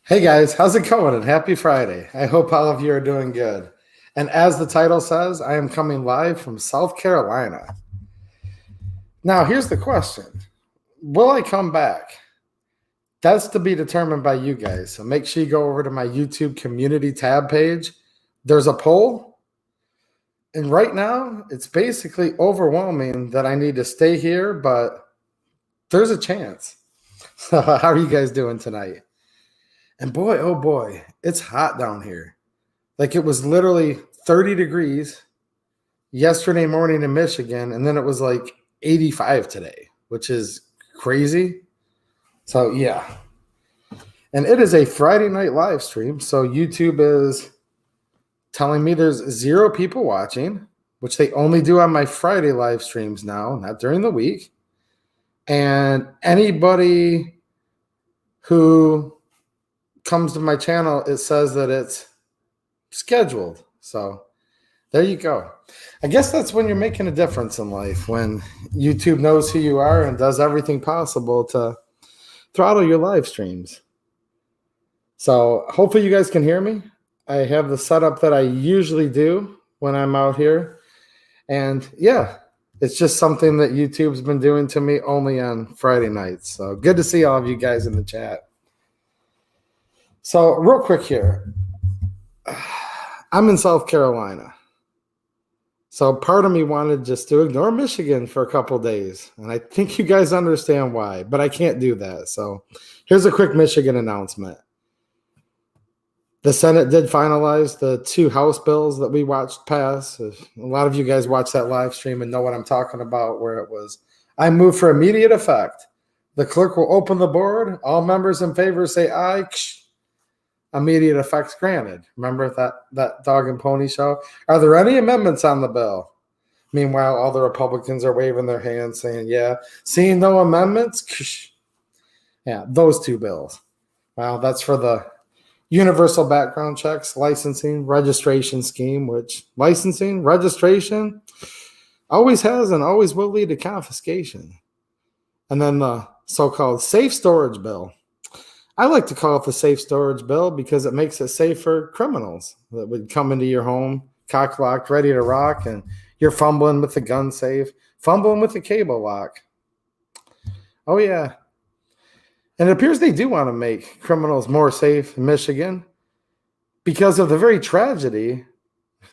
Hey guys, how's it going? And happy Friday. I hope all of you are doing good. And as the title says, I am coming live from South Carolina. Now, here's the question. Will I come back? That's to be determined by you guys. So make sure you go over to my YouTube community tab page. There's a poll. And right now, it's basically overwhelming that I need to stay here, but there's a chance. So, how are you guys doing tonight? And boy, oh boy, it's hot down here. Like it was literally 30 degrees yesterday morning in Michigan, and then it was like 85 today, which is crazy. So, yeah. And it is a Friday night live stream. So, YouTube is telling me there's 0 people watching, which they only do on my Friday live streams now, not during the week. And anybody who comes to my channel, it says that it's scheduled. So there you go. I guess that's when you're making a difference in life, when YouTube knows who you are and does everything possible to throttle your live streams. So hopefully you guys can hear me. I have the setup that I usually do when I'm out here. And yeah, it's just something that YouTube's been doing to me only on Friday nights. So good to see all of you guys in the chat. So real quick here, I'm in South Carolina. So part of me wanted just to ignore Michigan for a couple days. And I think you guys understand why, but I can't do that. So here's a quick Michigan announcement. The Senate did finalize the 2 House bills that we watched pass. A lot of you guys watched that live stream and know what I'm talking about, where it was, I move for immediate effect. The clerk will open the board. All members in favor say aye. Immediate effects granted. Remember that dog and pony show? Are there any amendments on the bill? Meanwhile, all the Republicans are waving their hands saying, yeah. Seeing no amendments? Yeah, those 2 bills. Well, that's for the universal background checks, licensing, registration scheme, which licensing, registration always has and always will lead to confiscation. And then the so-called safe storage bill. I like to call it the safe storage bill because it makes it safe for criminals that would come into your home, cock-locked, ready to rock, and you're fumbling with the gun safe, fumbling with the cable lock. Oh, yeah. And it appears they do want to make criminals more safe in Michigan because of the very tragedy,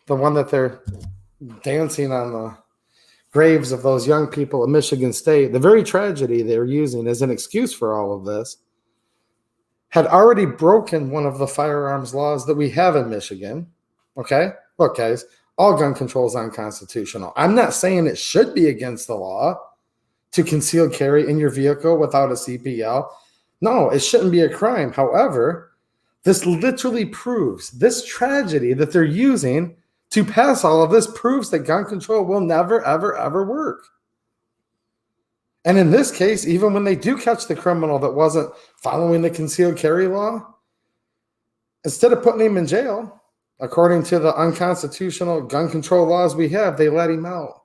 the one that they're dancing on the graves of those young people in Michigan State, the very tragedy they're using as an excuse for all of this, had already broken one of the firearms laws that we have in Michigan. Okay? Look, guys, all gun control is unconstitutional. I'm not saying it should be against the law to conceal carry in your vehicle without a CPL. No, it shouldn't be a crime. However, this literally proves, this tragedy that they're using to pass all of this proves that gun control will never, ever, ever work. And in this case, even when they do catch the criminal that wasn't following the concealed carry law, instead of putting him in jail, according to the unconstitutional gun control laws we have, they let him out.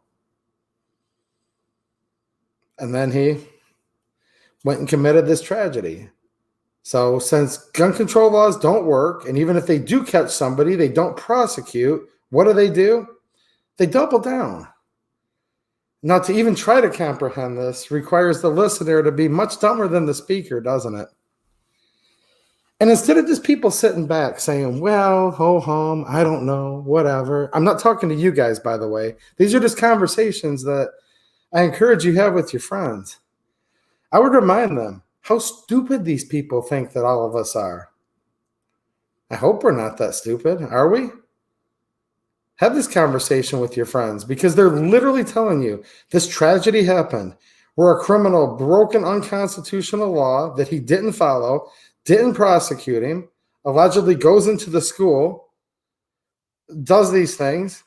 And then he went and committed this tragedy. So since gun control laws don't work, and even if they do catch somebody, they don't prosecute, what do? They double down. Now, to even try to comprehend this requires the listener to be much dumber than the speaker, doesn't it? And instead of just people sitting back saying, well, ho hum, I don't know, whatever. I'm not talking to you guys, by the way. These are just conversations that I encourage you to have with your friends. I would remind them how stupid these people think that all of us are. I hope we're not that stupid, are we? Have this conversation with your friends because they're literally telling you this tragedy happened where a criminal broke an unconstitutional law that he didn't follow, didn't prosecute him, allegedly goes into the school, does these things,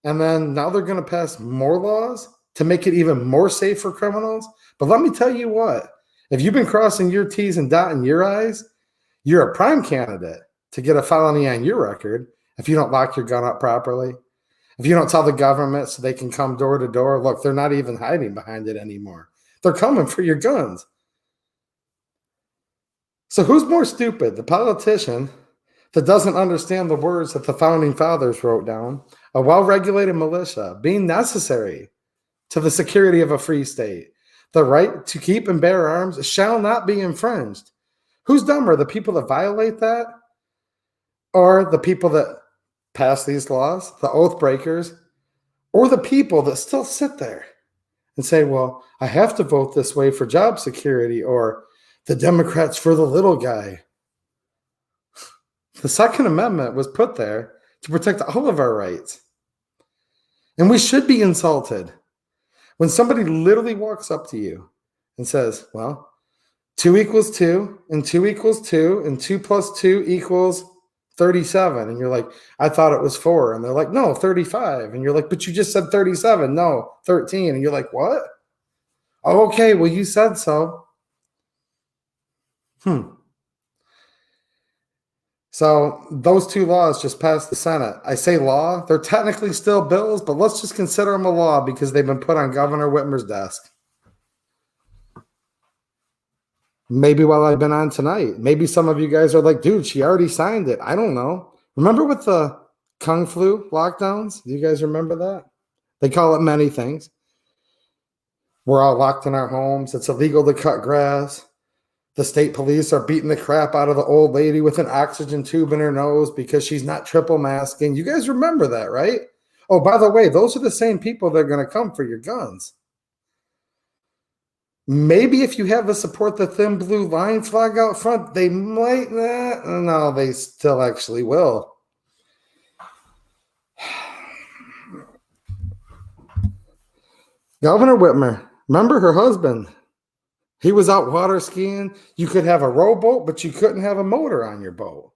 and then now they're going to pass more laws to make it even more safe for criminals. But let me tell you what, if you've been crossing your T's and dotting your I's, you're a prime candidate to get a felony on your record if you don't lock your gun up properly. If you don't tell the government so they can come door to door, look, they're not even hiding behind it anymore. They're coming for your guns. So who's more stupid, the politician that doesn't understand the words that the founding fathers wrote down, a well-regulated militia being necessary to the security of a free state, the right to keep and bear arms shall not be infringed? Who's dumber, the people that violate that, or the people that pass these laws, the oath breakers, or the people that still sit there and say, well, I have to vote this way for job security, or the Democrats for the little guy? The Second Amendment was put there to protect all of our rights. And we should be insulted when somebody literally walks up to you and says, well, 2 equals 2, and 2 equals 2, and 2 plus 2 equals 37. And you're like, I thought it was 4. And they're like, no, 35. And you're like, but you just said 37. No, 13. And you're like, what? Oh, okay, well, you said so. So those 2 laws just passed the Senate. I say law, they're technically still bills, but let's just consider them a law because they've been put on Governor Whitmer's desk. Maybe while I've been on tonight, maybe some of you guys are like, dude, she already signed it. I don't know. Remember with the Kung Flu lockdowns? Do you guys remember that? They call it many things. We're all locked in our homes. It's illegal to cut grass. The state police are beating the crap out of the old lady with an oxygen tube in her nose because she's not triple masking. You guys remember that, right? Oh, by the way, those are the same people that are going to come for your guns. Maybe if you have a support the thin blue line flag out front, they might not. No, they still actually will. Governor Whitmer, remember her husband? He was out water skiing. You could have a rowboat, but you couldn't have a motor on your boat.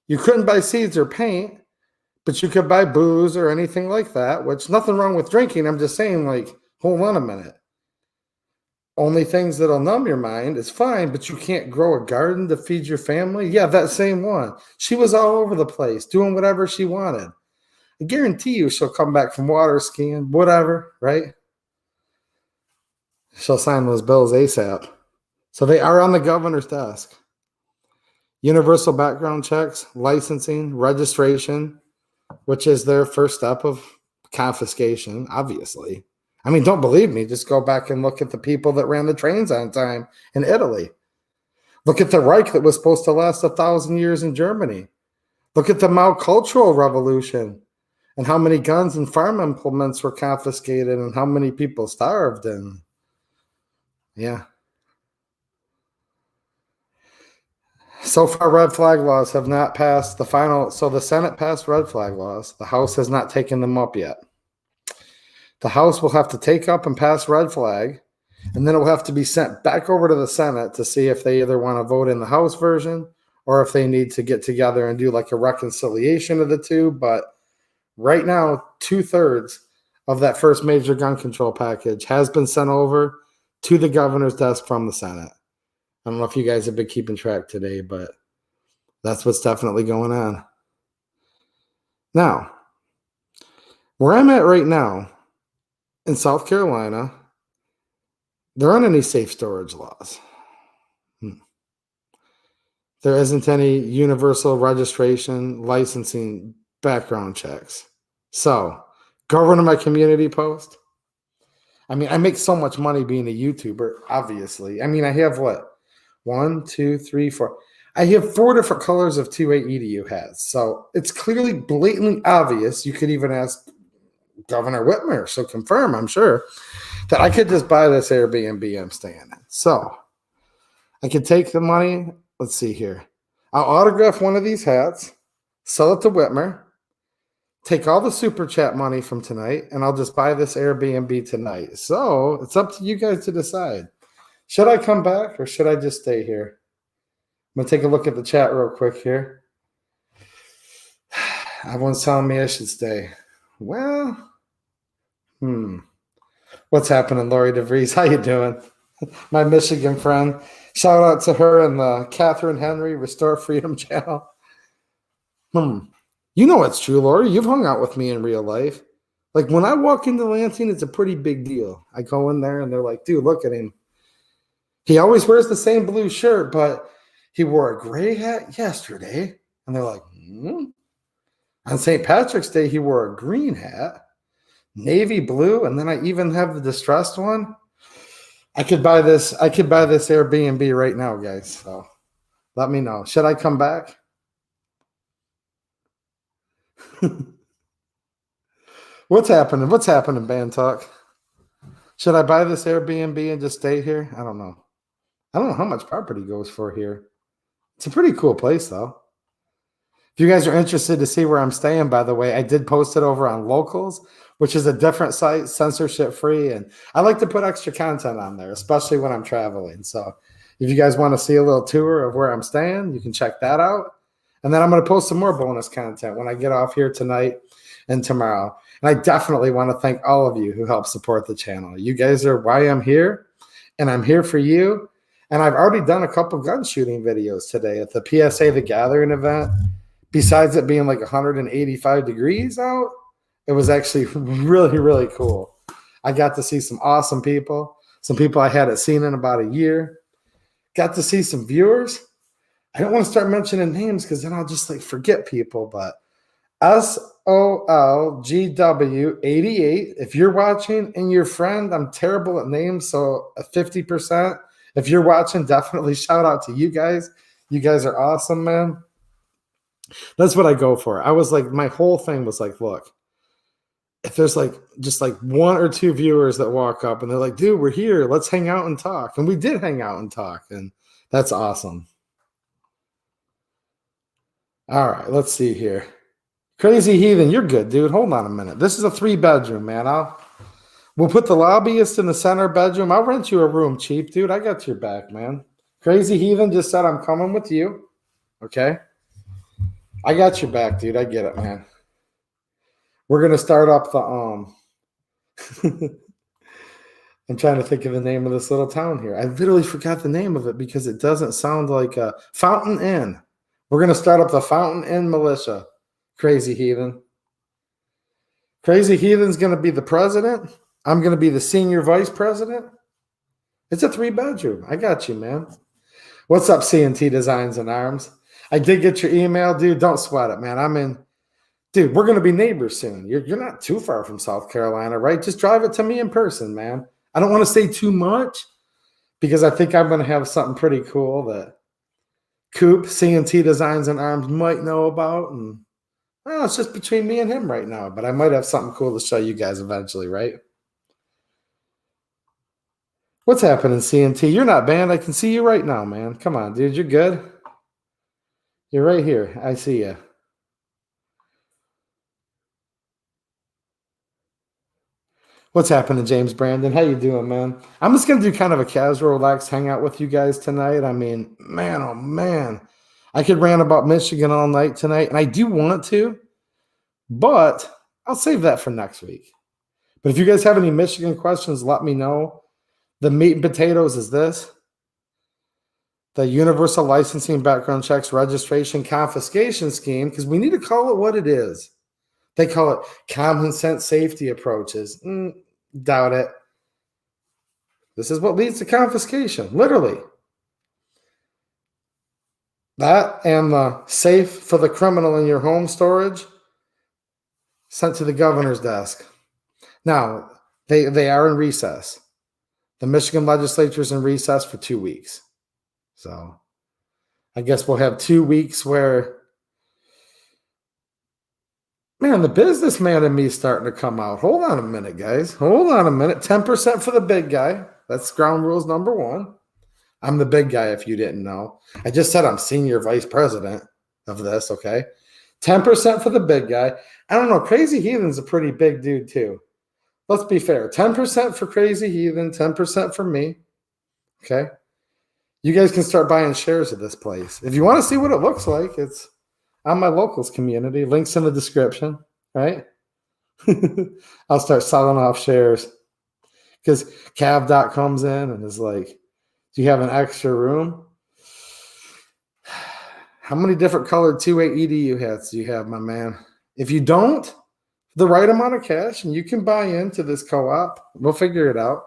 You couldn't buy seeds or paint, but you could buy booze or anything like that, which nothing wrong with drinking. I'm just saying, like, hold on a minute. Only things that'll numb your mind is fine, but you can't grow a garden to feed your family? Yeah, that same one. She was all over the place, doing whatever she wanted. I guarantee you she'll come back from water skiing, whatever, right? She'll sign those bills ASAP. So they are on the governor's desk. Universal background checks, licensing, registration, which is their first step of confiscation, obviously. I mean, don't believe me. Just go back and look at the people that ran the trains on time in Italy. Look at the Reich that was supposed to last 1,000 years in Germany. Look at the Mao Cultural Revolution and how many guns and farm implements were confiscated and how many people starved. And yeah. So far, red flag laws have not passed the final. So the Senate passed red flag laws. The House has not taken them up yet. The House will have to take up and pass red flag, and then it will have to be sent back over to the Senate to see if they either want to vote in the House version or if they need to get together and do like a reconciliation of the two. But right now, 2/3 of that first major gun control package has been sent over to the governor's desk from the Senate. I don't know if you guys have been keeping track today, but that's what's definitely going on. Now, where I'm at right now in South Carolina, there aren't any safe storage laws. There isn't any universal registration, licensing, background checks. So, govern my community post. I mean, I make so much money being a YouTuber, obviously. I mean, I have what? 1, 2, 3, 4. I have 4 different colors of 2A EDU hats. So it's clearly blatantly obvious. You could even ask Governor Whitmer, so confirm, I'm sure, that I could just buy this Airbnb I'm staying in. So I could take the money. Let's see here. I'll autograph one of these hats, sell it to Whitmer, take all the super chat money from tonight, and I'll just buy this Airbnb tonight. So it's up to you guys to decide. Should I come back or should I just stay here? I'm going to take a look at the chat real quick here. Everyone's telling me I should stay. Well, what's happening, Lori DeVries? How you doing? My Michigan friend. Shout out to her and the Catherine Henry Restore Freedom channel. You know it's true, Lori. You've hung out with me in real life. Like when I walk into Lansing, it's a pretty big deal. I go in there and they're like, dude, look at him. He always wears the same blue shirt, but He wore a gray hat yesterday. And they're like, hmm? On St. Patrick's Day, he wore a green hat, navy blue, and then I even have the distressed one. I could buy this Airbnb right now, guys. So let me know. Should I come back? What's happening? What's happening, Band Talk? Should I buy this Airbnb and just stay here? I don't know. I don't know how much property goes for here. It's a pretty cool place, though. If you guys are interested to see where I'm staying, by the way, I did post it over on Locals, which is a different site, censorship free. And I like to put extra content on there, especially when I'm traveling. So if you guys want to see a little tour of where I'm staying, you can check that out. And then I'm going to post some more bonus content when I get off here tonight and tomorrow. And I definitely want to thank all of you who help support the channel. You guys are why I'm here, and I'm here for you. And I've already done a couple gun shooting videos today at the PSA The Gathering event. Besides it being like 185 degrees out, it was actually really, really cool. I got to see some awesome people, some people I hadn't seen in about a year. Got to see some viewers. I don't want to start mentioning names because then I'll just like forget people, but SOLGW88, if you're watching and your friend, I'm terrible at names, so 50%. If you're watching, definitely shout out to you guys. You guys are awesome, man. That's what I go for. I was like, my whole thing was like, look, if there's like just like one or two viewers that walk up and they're like, dude, we're here, let's hang out and talk. And we did hang out and talk, and that's awesome. All right, let's see here. Crazy Heathen, you're good, dude. Hold on a minute. This is a 3-bedroom, man. We'll put the lobbyist in the center bedroom. I'll rent you a room cheap, dude. I got your back, man. Crazy Heathen just said I'm coming with you. Okay? I got your back, dude. I get it, man. We're gonna start up the I'm trying to think of the name of this little town here. I literally forgot the name of it because it doesn't sound like a Fountain Inn. We're gonna start up the Fountain Inn militia. Crazy Heathen. Crazy Heathen's gonna be the president. I'm gonna be the senior vice president. It's a 3-bedroom. I got you, man. What's up, CNT Designs and Arms? I did get your email, dude. Don't sweat it, man. I'm in. Dude, we're going to be neighbors soon. You're not too far from South Carolina, right? Just drive it to me in person, man. I don't want to say too much because I think I'm going to have something pretty cool that Coop, CNT Designs and Arms might know about. And well, it's just between me and him right now, but I might have something cool to show you guys eventually, right? What's happening, CNT? You're not banned. I can see you right now, man. Come on, dude. You're good. You're right here. I see you. What's happening, James Brandon? How you doing, man? I'm just going to do kind of a casual, relaxed hangout with you guys tonight. I mean, man, oh, man. I could rant about Michigan all night tonight, and I do want to, but I'll save that for next week. But if you guys have any Michigan questions, let me know. The meat and potatoes is this. The universal licensing, background checks, registration, confiscation scheme, because we need to call it what it is. They call it common sense safety approaches. Doubt it. This is what leads to confiscation, literally. That and the safe for the criminal in your home storage sent to the governor's desk. Now, they are in recess. The Michigan legislature is in recess for 2 weeks. So I guess we'll have 2 weeks where, man, the businessman in me is starting to come out. Hold on a minute, guys. Hold on a minute. 10% for the big guy. That's ground rules number 1. I'm the big guy if you didn't know. I just said I'm senior vice president of this, okay? 10% for the big guy. I don't know. Crazy Heathen's a pretty big dude too. Let's be fair. 10% for Crazy Heathen, 10% for me, okay? You guys can start buying shares of this place. If you want to see what it looks like, it's on my locals community. Links in the description, right? I'll start selling off shares because CavDot comes in and is like, do you have an extra room? How many different colored 2-way EDU hats do you have, my man? If you don't, the right amount of cash and you can buy into this co-op, we'll figure it out.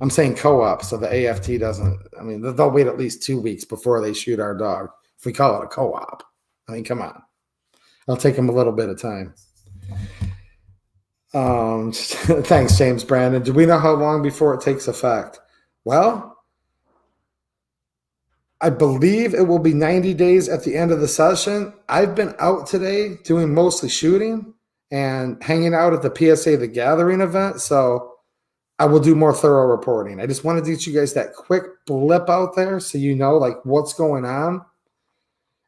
I'm saying co-op, so the AFT doesn't. I mean, they'll wait at least 2 weeks before they shoot our dog. If we call it a co-op, I mean, come on. It'll take them a little bit of time. Thanks, James Brandon. Do we know how long before it takes effect? Well, I believe it will be 90 days at the end of the session. I've been out today doing mostly shooting and hanging out at the PSA The Gathering event, so I will do more thorough reporting. I just wanted to get you guys that quick blip out there so you know like what's going on.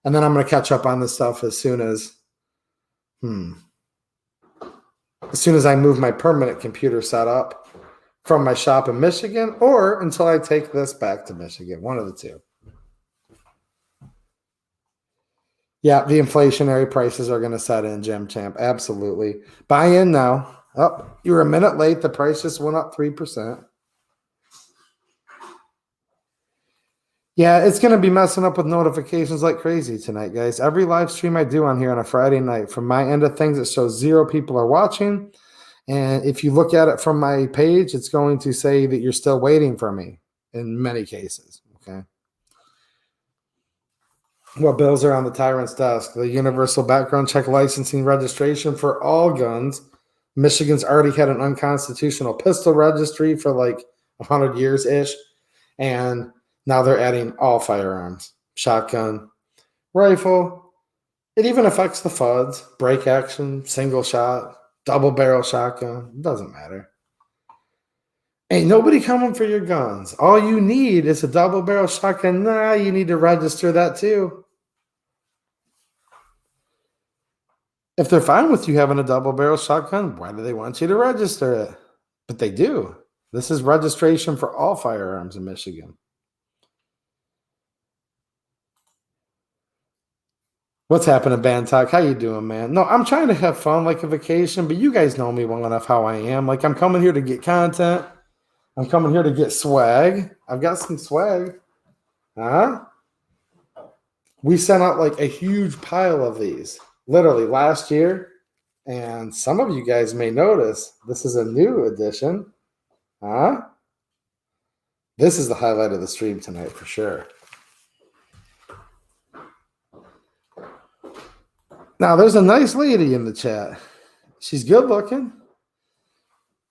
And then I'm going to catch up on this stuff as soon as I move my permanent computer setup from my shop in Michigan or until I take this back to Michigan, one of the two. Yeah, the inflationary prices are going to set in, Jim Champ. Absolutely. Buy in now. Oh, you were a minute late. The price just went up 3%. Yeah, it's going to be messing up with notifications like crazy tonight, guys. Every live stream I do on here on a Friday night, from my end of things, it shows 0 people are watching. And if you look at it from my page, it's going to say that you're still waiting for me in many cases, okay? What bills are on the tyrant's desk? The universal background check licensing registration for all guns. Michigan's already had an unconstitutional pistol registry for like 100 years-ish. And now they're adding all firearms. Shotgun, rifle. It even affects the FUDs. Break action, single shot, double barrel shotgun. It doesn't matter. Ain't nobody coming for your guns. All you need is a double barrel shotgun. Nah, you need to register that too. If they're fine with you having a double barrel shotgun, why do they want you to register it? But they do. This is registration for all firearms in Michigan. What's happening, Bantok? How you doing, man? No, I'm trying to have fun like a vacation, but you guys know me well enough how I am. Like, I'm coming here to get content. I'm coming here to get swag. I've got some swag. Huh? We sent out like a huge pile of these literally last year. And some of you guys may notice this is a new edition. Huh? This is the highlight of the stream tonight for sure. Now, there's a nice lady in the chat. She's good looking.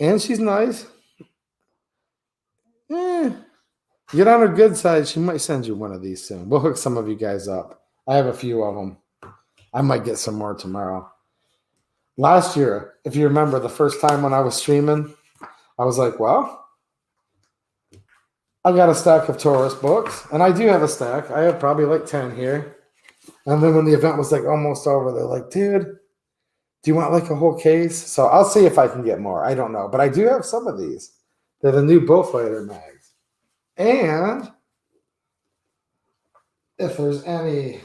And she's nice. Get on her good side. She might send you one of these soon. We'll hook some of you guys up. I have a few of them. I might get some more tomorrow. Last year, if you remember, the first time when I was streaming, I was like, well, I got a stack of Taurus books. And I do have a stack. I have probably like 10 here. And then when the event was like almost over, they're like, dude, do you want like a whole case? So I'll see if I can get more. I don't know. But I do have some of these. They're the new Bullfighter mags. And if there's any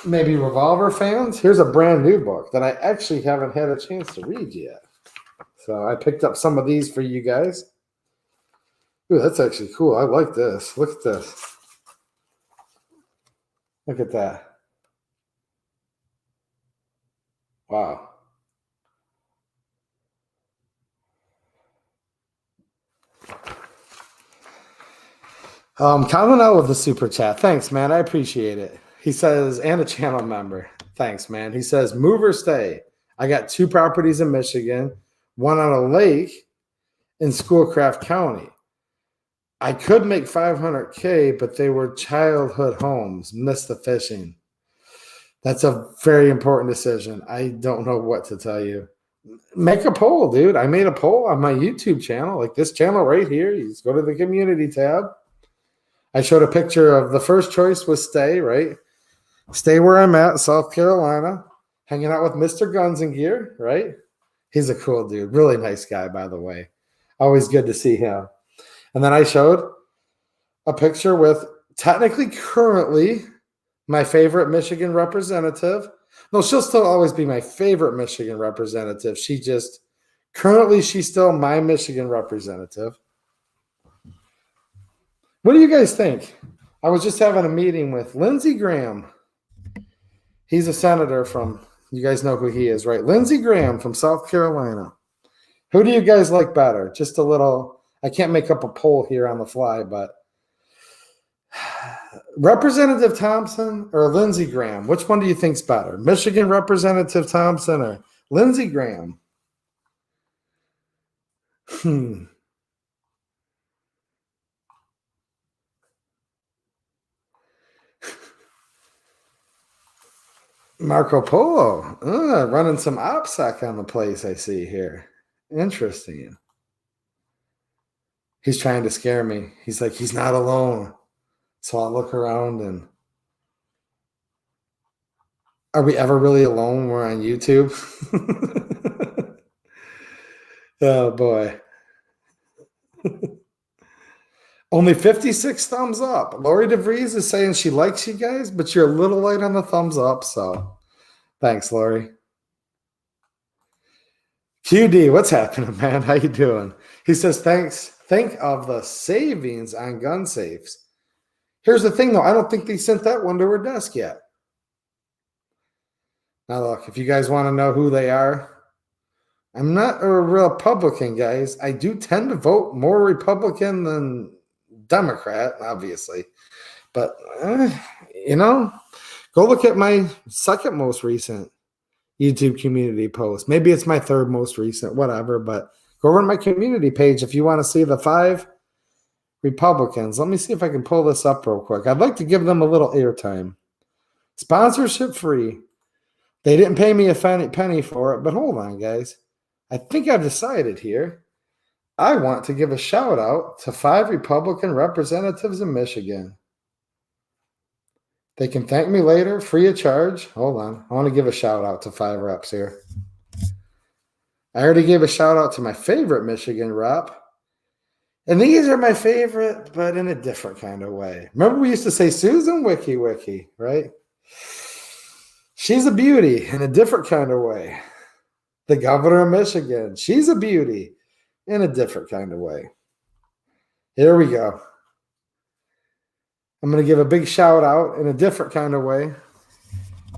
maybe Revolver fans, here's a brand new book that I actually haven't had a chance to read yet. So I picked up some of these for you guys. Ooh, that's actually cool. I like this. Look at this. Look at that. Wow. Colin with the super chat. Thanks, man. I appreciate it. He says, and a channel member. Thanks, man. He says, move or stay. I got 2 properties in Michigan, one on a lake in Schoolcraft County. I could make $500K, but they were childhood homes. Missed the fishing. That's a very important decision. I don't know what to tell you. Make a poll, dude. I made a poll on my YouTube channel, like this channel right here. You just go to the community tab. I showed a picture of the first choice was stay, right? Stay where I'm at, South Carolina, hanging out with Mr. Guns and Gear, right? He's a cool dude. Really nice guy, by the way. Always good to see him. And then I showed a picture with technically currently my favorite Michigan representative. No, she'll still always be my favorite Michigan representative. She's still my Michigan representative. What do you guys think? I was just having a meeting with Lindsey Graham. He's a senator from, you guys know who he is, right? Lindsey Graham from South Carolina. Who do you guys like better? Just a little, I can't make up a poll here on the fly, but Representative Thompson or Lindsey Graham? Which one do you think's better? Michigan Representative Thompson or Lindsey Graham? Marco Polo. Running some OPSEC on the place, I see here. Interesting. He's trying to scare me. He's like, he's not alone. So I'll look around and are we ever really alone? We're on YouTube. Oh boy. Only 56 thumbs up. Lori DeVries is saying she likes you guys, but you're a little light on the thumbs up. So thanks, Lori. QD, what's happening, man? How you doing? He says, thanks. Think of the savings on gun safes. Here's the thing, though. I don't think they sent that one to her desk yet. Now, look, if you guys want to know who they are, I'm not a Republican, guys. I do tend to vote more Republican than Democrat, obviously. But, go look at my second most recent YouTube community post. Maybe it's my third most recent, whatever. But go over to my community page if you want to see the 5 Republicans. Let me see if I can pull this up real quick. I'd like to give them a little airtime. Sponsorship free. They didn't pay me a penny for it, but hold on, guys. I think I've decided here. I want to give a shout out to 5 Republican representatives in Michigan. They can thank me later, free of charge. Hold on. I want to give a shout out to 5 reps here. I already gave a shout out to my favorite Michigan rep. And these are my favorite, but in a different kind of way. Remember we used to say Susan Wiki, right? She's a beauty in a different kind of way. The governor of Michigan, she's a beauty in a different kind of way. Here we go. I'm going to give a big shout out in a different kind of way.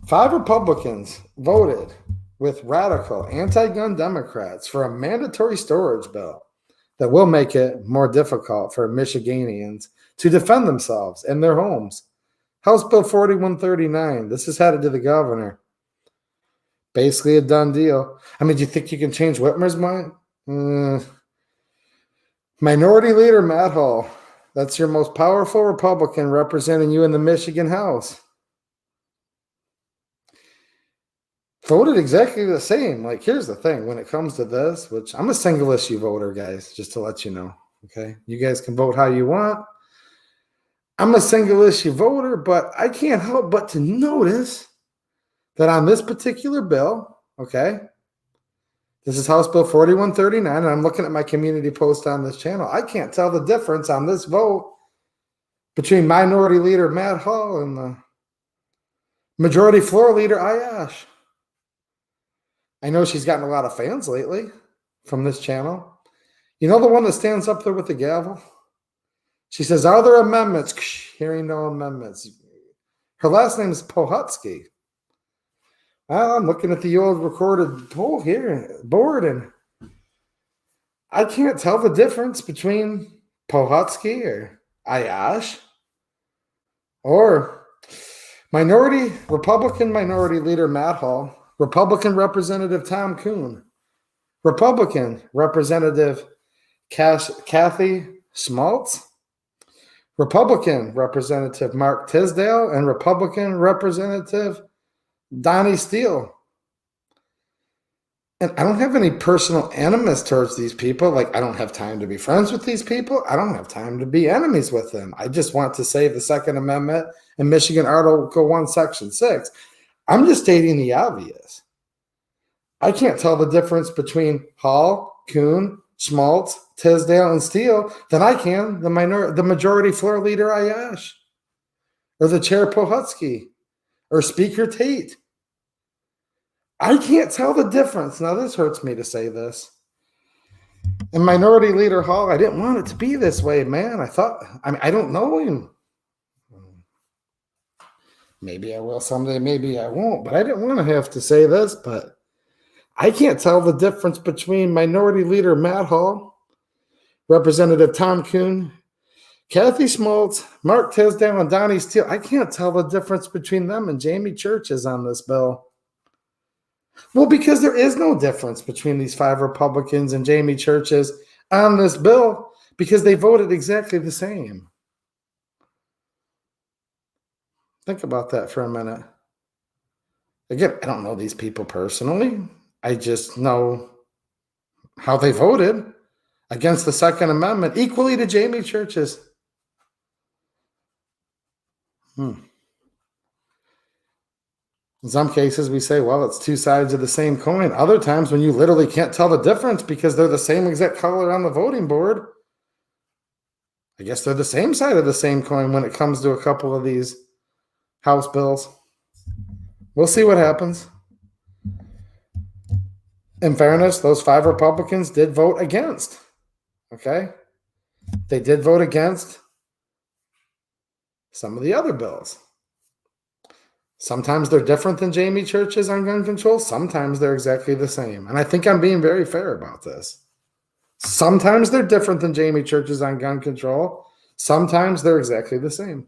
5 Republicans voted with radical anti-gun Democrats for a mandatory storage bill that will make it more difficult for Michiganians to defend themselves and their homes. House Bill 4139. This is headed to the governor. Basically a done deal. I mean, do you think you can change Whitmer's mind? Minority Leader Matt Hall. That's your most powerful Republican representing you in the Michigan House. Voted exactly the same. Like, here's the thing. When it comes to this, which I'm a single issue voter, guys, just to let you know. Okay? You guys can vote how you want. I'm a single issue voter, but I can't help but to notice that on this particular bill, okay, this is House Bill 4139, and I'm looking at my community post on this channel. I can't tell the difference on this vote between Minority Leader Matt Hall and the Majority Floor Leader Ayash. I know she's gotten a lot of fans lately from this channel. You know the one that stands up there with the gavel? She says, are there amendments? Hearing no amendments. Her last name is Pohutsky. Well, I'm looking at the old recorded poll here, board, and I can't tell the difference between Pohutsky or Ayash or Republican Minority Leader Matt Hall, Republican Representative Tom Kuhn, Republican Representative Kathy Schmaltz, Republican Representative Mark Tisdale, and Republican Representative Donnie Steele. And I don't have any personal animus towards these people. Like, I don't have time to be friends with these people. I don't have time to be enemies with them. I just want to save the Second Amendment and Michigan Article 1, Section 6. I'm just stating the obvious. I can't tell the difference between Hall, Kuhn, Schmaltz, Tisdale, and Steele than I can the Majority Floor Leader Ayash or the Chair Pohutsky or Speaker Tate. I can't tell the difference. Now, this hurts me to say this. And Minority Leader Hall, I didn't want it to be this way, man. I don't know him. Maybe I will someday, maybe I won't. But I didn't want to have to say this, but I can't tell the difference between Minority Leader Matt Hall, Representative Tom Kuhn, Kathy Schmaltz, Mark Tisdale, and Donnie Steele. I can't tell the difference between them and Jamie Churches on this bill. Well, because there is no difference between these 5 Republicans and Jamie Churches on this bill because they voted exactly the same. Think about that for a minute. Again, I don't know these people personally. I just know how they voted against the Second Amendment equally to Jamie Churches. In some cases, we say, well, it's 2 sides of the same coin. Other times, when you literally can't tell the difference because they're the same exact color on the voting board, I guess they're the same side of the same coin when it comes to a couple of these House bills. We'll see what happens. In fairness, those 5 Republicans did vote against. Okay? They did vote against some of the other bills. Sometimes they're different than Jamie Churches on gun control. Sometimes they're exactly the same. And I think I'm being very fair about this. Sometimes they're different than Jamie Churches on gun control. Sometimes they're exactly the same.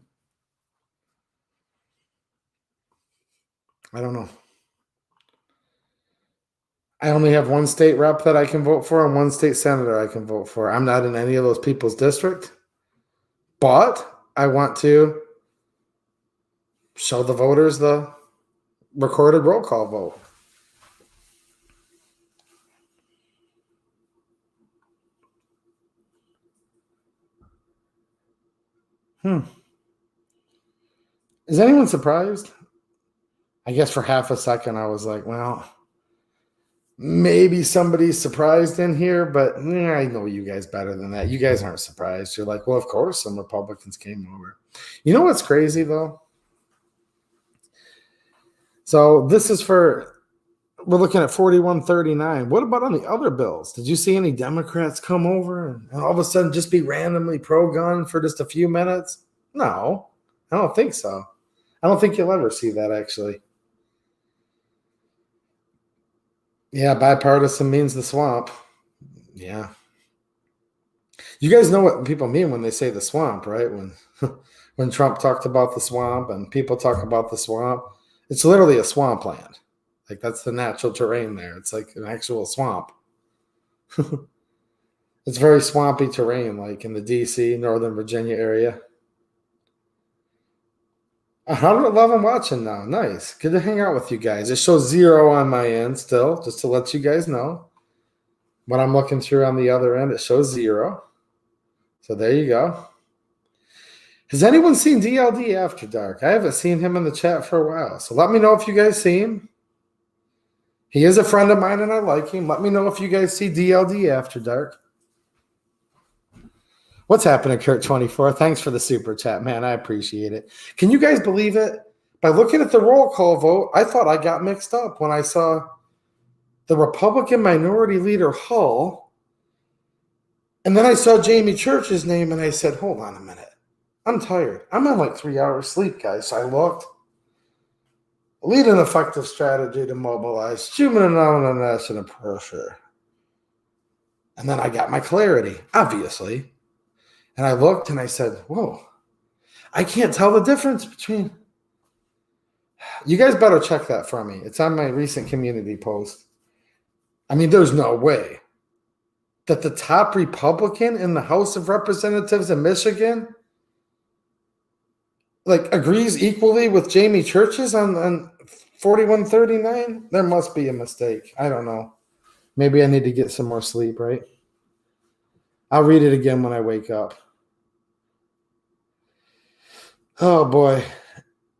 I don't know. I only have 1 state rep that I can vote for and 1 state senator I can vote for. I'm not in any of those people's district. But I want to show the voters the recorded roll call vote. Is anyone surprised? I guess for half a second I was like, well, maybe somebody's surprised in here, but I know you guys better than that. You guys aren't surprised. You're like, well, of course some Republicans came over. You know what's crazy, though? So this is we're looking at 4139. What about on the other bills? Did you see any Democrats come over and all of a sudden just be randomly pro-gun for just a few minutes? No, I don't think so. I don't think you'll ever see that, actually. Yeah, bipartisan means the swamp. Yeah. You guys know what people mean when they say the swamp, right? When Trump talked about the swamp and people talk about the swamp, it's literally a swampland. Like, that's the natural terrain there. It's like an actual swamp. It's very swampy terrain, like in the D.C., Northern Virginia area. 111 watching now. Nice. Good to hang out with you guys. It shows 0 on my end still, just to let you guys know. When I'm looking through on the other end, it shows 0. So there you go. Has anyone seen DLD After Dark? I haven't seen him in the chat for a while. So let me know if you guys see him. He is a friend of mine and I like him. Let me know if you guys see DLD After Dark. What's happening, Kurt24? Thanks for the super chat, man. I appreciate it. Can you guys believe it? By looking at the roll call vote, I thought I got mixed up when I saw the Republican Minority Leader Hull, and then I saw Jamie Church's name, and I said, hold on a minute. I'm tired. I'm on like 3 hours sleep, guys. So I looked. Lead an effective strategy to mobilize human and national pressure. And then I got my clarity, obviously. And I looked and I said, whoa, I can't tell the difference between. You guys better check that for me. It's on my recent community post. I mean, there's no way that the top Republican in the House of Representatives in Michigan agrees equally with Jamie Churches on 4139. There must be a mistake. I don't know. Maybe I need to get some more sleep, right? I'll read it again when I wake up. Oh, boy.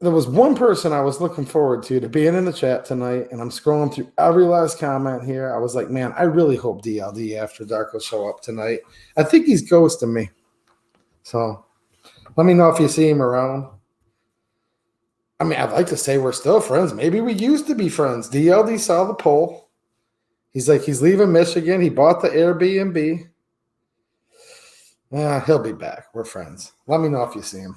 There was one person I was looking forward to being in the chat tonight, and I'm scrolling through every last comment here. I was like, man, I really hope DLD After Dark will show up tonight. I think he's ghosting me. So let me know if you see him around. I mean, I'd like to say we're still friends. Maybe we used to be friends. DLD saw the poll. He's like, he's leaving Michigan. He bought the Airbnb. He'll be back. We're friends. Let me know if you see him.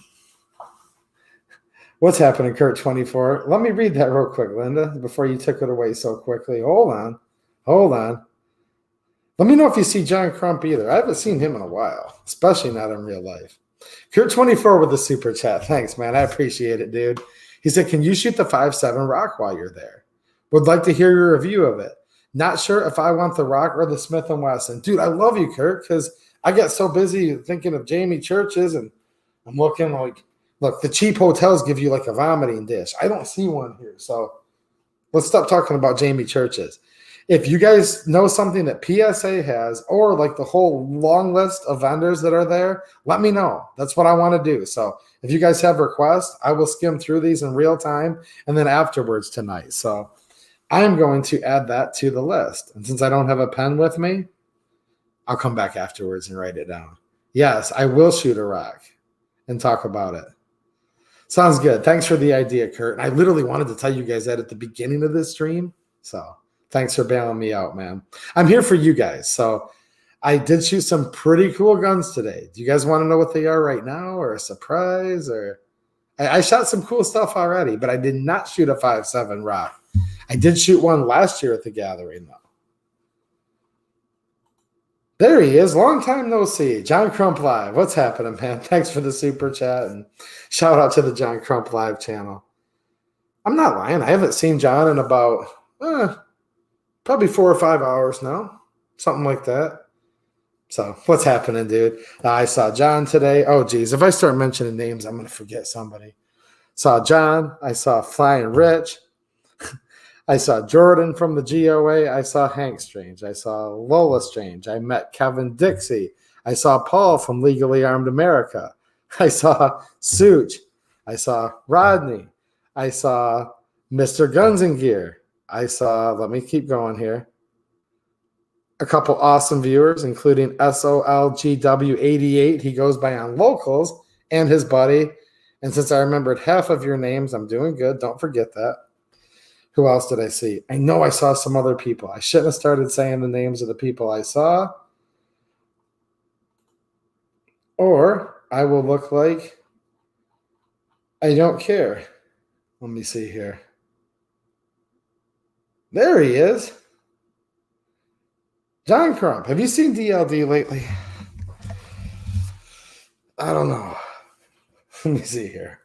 What's happening, Kurt24? Let me read that real quick, Linda, before you took it away so quickly. Hold on. Hold on. Let me know if you see John Crump either. I haven't seen him in a while, especially not in real life. Kurt24 with the super chat. Thanks, man. I appreciate it, dude. He said, can you shoot the 5.7 Rock while you're there? Would like to hear your review of it. Not sure if I want the Rock or the Smith & Wesson. Dude, I love you, Kurt, because I get so busy thinking of Jamie Churches, and I'm looking like, look, the cheap hotels give you like a vomiting dish. I don't see one here, so let's stop talking about Jamie Churches. If you guys know something that PSA has, or like the whole long list of vendors that are there, let me know. That's what I want to do. So if you guys have requests, I will skim through these in real time and then afterwards tonight. So I'm going to add that to the list. And since I don't have a pen with me, I'll come back afterwards and write it down. Yes, I will shoot a Rock and talk about it. Sounds good. Thanks for the idea, Kurt. And I literally wanted to tell you guys that at the beginning of this stream. So thanks for bailing me out, man. I'm here for you guys. So I did shoot some pretty cool guns today. Do you guys want to know what they are right now, or a surprise? Or I shot some cool stuff already, but I did not shoot a 5.7 Rock. I did shoot one last year at the gathering, though. There he is. Long time no see. John Crump Live. What's happening, man? Thanks for the super chat, and shout out to the John Crump Live channel. I'm not lying. I haven't seen John in about probably 4 or 5 hours now. Something like that. So what's happening, dude? I saw John today. Oh, geez. If I start mentioning names, I'm going to forget somebody. Saw John. I saw Flying Rich. I saw Jordan from the GOA. I saw Hank Strange. I saw Lola Strange. I met Kevin Dixie. I saw Paul from Legally Armed America. I saw Such. I saw Rodney. I saw Mr. Guns and Gear. I saw, let me keep going here, a couple awesome viewers, including SOLGW88. He goes by on Locals, and his buddy. And since I remembered half of your names, I'm doing good. Don't forget that. Who else did I see? I know I saw some other people. I shouldn't have started saying the names of the people I saw, or I will look like I don't care. Let me see here. There he is. John Crump. Have you seen DLD lately? I don't know. Let me see here.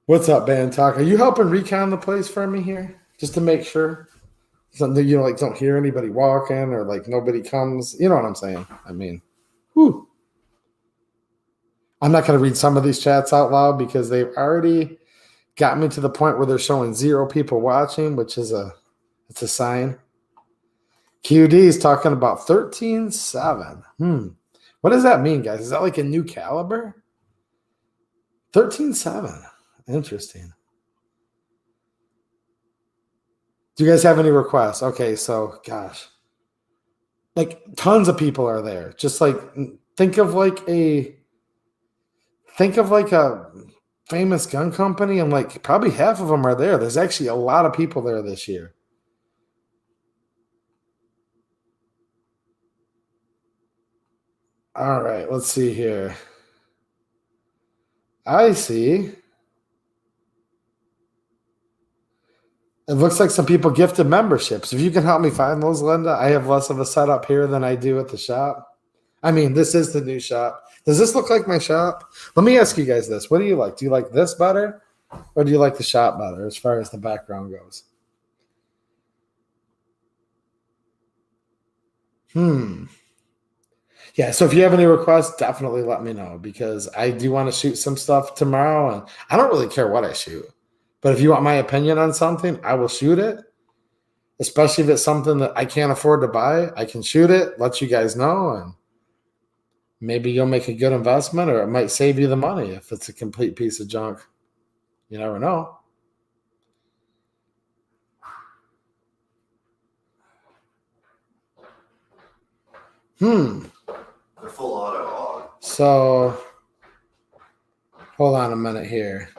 What's up, Band Talk? Are you helping recon the place for me here? Just to make sure? Something, you know, like don't hear anybody walking or like nobody comes. You know what I'm saying? I mean, whew. I'm not going to read some of these chats out loud because they've already got me to the point where they're showing 0 people watching, which is it's a sign. QD is talking about 13.7. What does that mean, guys? Is that like a new caliber? 13.7. Interesting. Do you guys have any requests? Okay, so gosh, like tons of people are there. Just like think of like a famous gun company, and like probably half of them are there. There's actually a lot of people there this year. All right, let's see here. I see. It looks like some people gifted memberships. If you can help me find those, Linda, I have less of a setup here than I do at the shop. I mean, this is the new shop. Does this look like my shop? Let me ask you guys this. What do you like? Do you like this better, or do you like the shop better as far as the background goes? Yeah, so if you have any requests, definitely let me know, because I do want to shoot some stuff tomorrow, and I don't really care what I shoot. But if you want my opinion on something, I will shoot it, especially if it's something that I can't afford to buy. I can shoot it, let you guys know, and maybe you'll make a good investment, or it might save you the money if it's a complete piece of junk. You never know. They're full auto. So, hold on a minute here.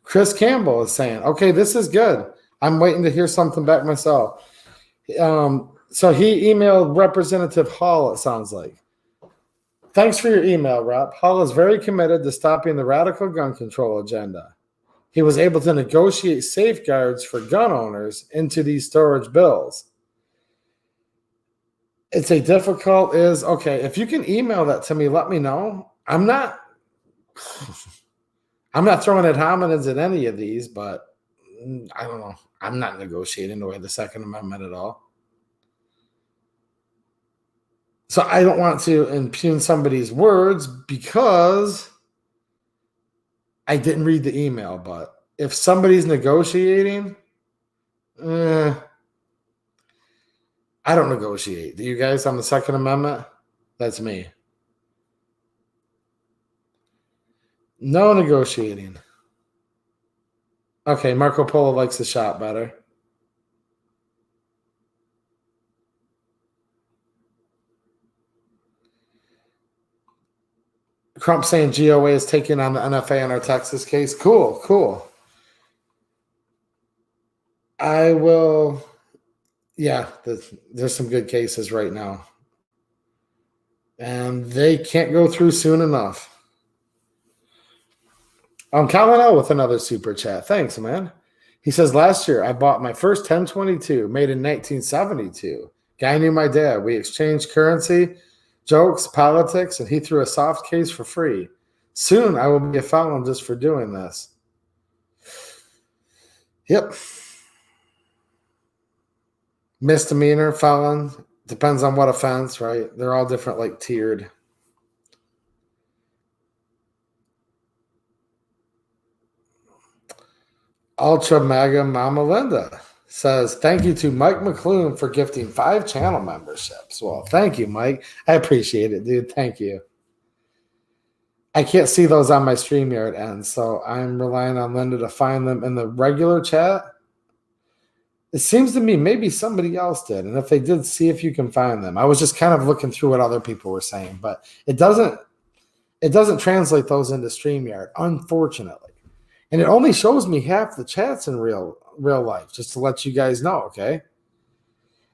Chris Campbell is saying, okay, this is good. I'm waiting to hear something back myself. So he emailed Representative Hall, it sounds like. Thanks for your email, Rob. Hall is very committed to stopping the radical gun control agenda. he was able to negotiate safeguards for gun owners into these storage bills. It's a difficult is, okay, if you can email that to me, let me know. I'm not throwing ad hominems at any of these, but I don't know. I'm not negotiating away the Second Amendment at all. So I don't want to impugn somebody's words because I didn't read the email. But if somebody's negotiating, I don't negotiate. Do you guys on the Second Amendment? That's me. No negotiating. Okay, Marco Polo likes the shot better. Crump saying GOA is taking on the NFA in our Texas case. Cool. I will. Yeah, there's some good cases right now. And they can't go through soon enough. Colin L with another super chat. Thanks, man. He says, last year I bought my first 1022 made in 1972. Guy knew my dad. We exchanged currency, jokes, politics, and he threw a soft case for free. Soon I will be a felon just for doing this. Yep. Misdemeanor, felon, depends on what offense, right? They're all different, like tiered. Ultra Mega Mama Linda says, thank you to Mike McClune for gifting 5 channel memberships. Well, thank you, Mike. I appreciate it, dude. Thank you. I can't see those on my StreamYard end, so I'm relying on Linda to find them in the regular chat. It seems to me maybe somebody else did, and if they did, see if you can find them. I was just kind of looking through what other people were saying, but it doesn't translate those into StreamYard, unfortunately. And it only shows me half the chats in real life, just to let you guys know, okay?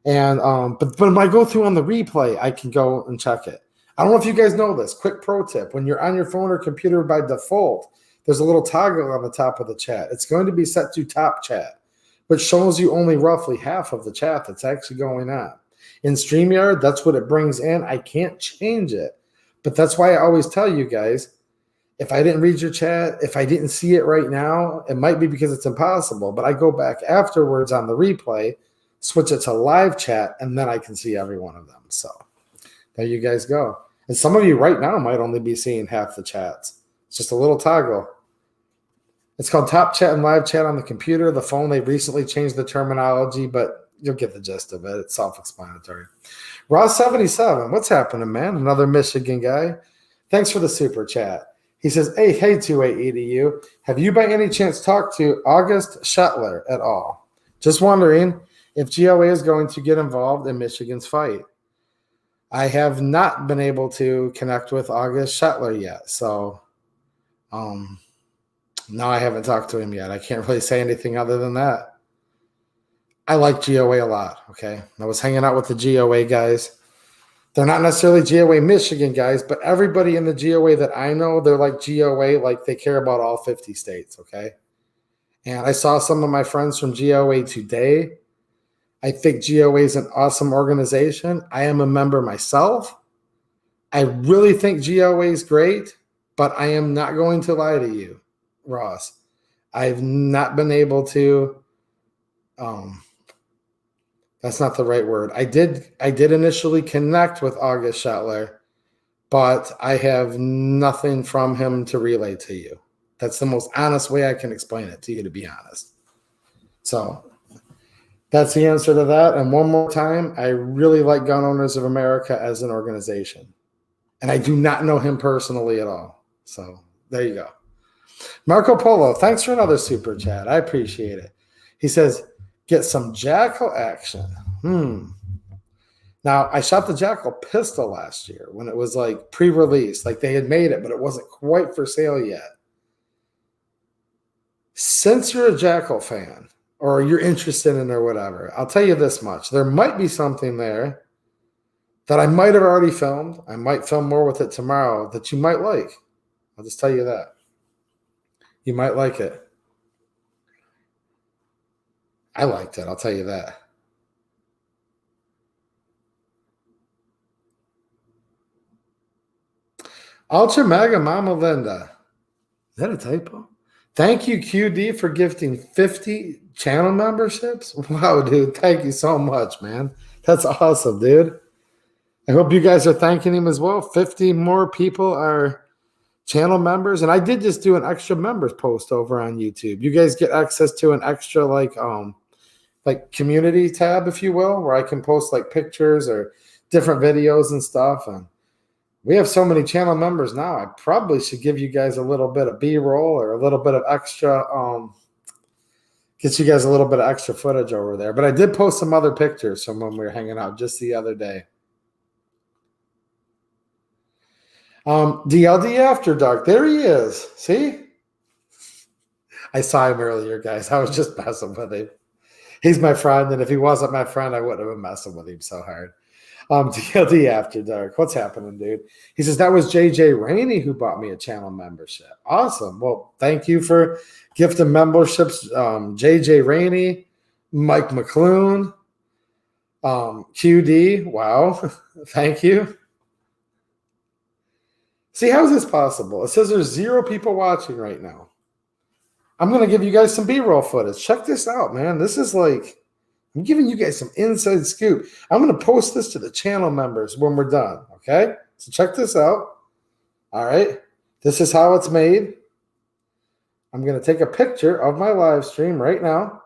And but when I go through on the replay, I can go and check it. I don't know if you guys know this. Quick pro tip: when you're on your phone or computer by default, there's a little toggle on the top of the chat. It's going to be set to top chat, which shows you only roughly half of the chat that's actually going on. In StreamYard, that's what it brings in. I can't change it, but that's why I always tell you guys, if I didn't read your chat, if I didn't see it right now, it might be because it's impossible, but I go back afterwards on the replay, switch it to live chat, and then I can see every one of them. So there you guys go. And some of you right now might only be seeing half the chats. It's just a little toggle. It's called top chat and live chat on the computer. The phone, they recently changed the terminology, but you'll get the gist of it. It's self-explanatory. Ross77, what's happening, man? Another Michigan guy. Thanks for the super chat. He says, hey, 28EDU, have you by any chance talked to August Shetler at all? Just wondering if GOA is going to get involved in Michigan's fight. I have not been able to connect with August Shetler yet, so no, I haven't talked to him yet. I can't really say anything other than that. I like GOA a lot, okay? I was hanging out with the GOA guys. They're not necessarily GOA Michigan guys, but everybody in the GOA that I know, they're like GOA, like they care about all 50 states, okay? And I saw some of my friends from GOA today. I think GOA is an awesome organization. I am a member myself. I really think GOA is great, but I am not going to lie to you, Ross. I've not been able to that's not the right word. I did initially connect with August Shetler, but I have nothing from him to relay to you. That's the most honest way I can explain it to you, to be honest. So that's the answer to that. And one more time, I really like Gun Owners of America as an organization. And I do not know him personally at all. So there you go. Marco Polo, thanks for another super chat. I appreciate it. He says, get some Jackal action. Now, I shot the Jackal pistol last year when it was like pre-release. Like they had made it, but it wasn't quite for sale yet. Since you're a Jackal fan or you're interested in it or whatever, I'll tell you this much. There might be something there that I might have already filmed. I might film more with it tomorrow that you might like. I'll just tell you that. You might like it. I liked it. I'll tell you that. Ultra Mega Mama Linda. Is that a typo? Thank you, QD, for gifting 50 channel memberships. Wow, dude. Thank you so much, man. That's awesome, dude. I hope you guys are thanking him as well. 50 more people are channel members. And I did just do an extra members post over on YouTube. You guys get access to an extra like community tab, if you will, where I can post like pictures or different videos and stuff. And we have so many channel members now. I probably should give you guys a little bit of B-roll or a little bit of extra, get you guys a little bit of extra footage over there. But I did post some other pictures from when we were hanging out just the other day. DLD After Dark. There he is. See? I saw him earlier, guys. I was just messing with him. He's my friend, and if he wasn't my friend, I wouldn't have been messing with him so hard. DLD After Dark. What's happening, dude? He says, that was JJ Rainey who bought me a channel membership. Awesome. Well, thank you for gifting memberships. JJ Rainey, Mike McClune, QD. Wow. Thank you. See, how is this possible? It says there's 0 people watching right now. I'm going to give you guys some B-roll footage. Check this out, man. This is like, I'm giving you guys some inside scoop. I'm going to post this to the channel members when we're done, okay? So check this out. All right. This is how it's made. I'm going to take a picture of my live stream right now.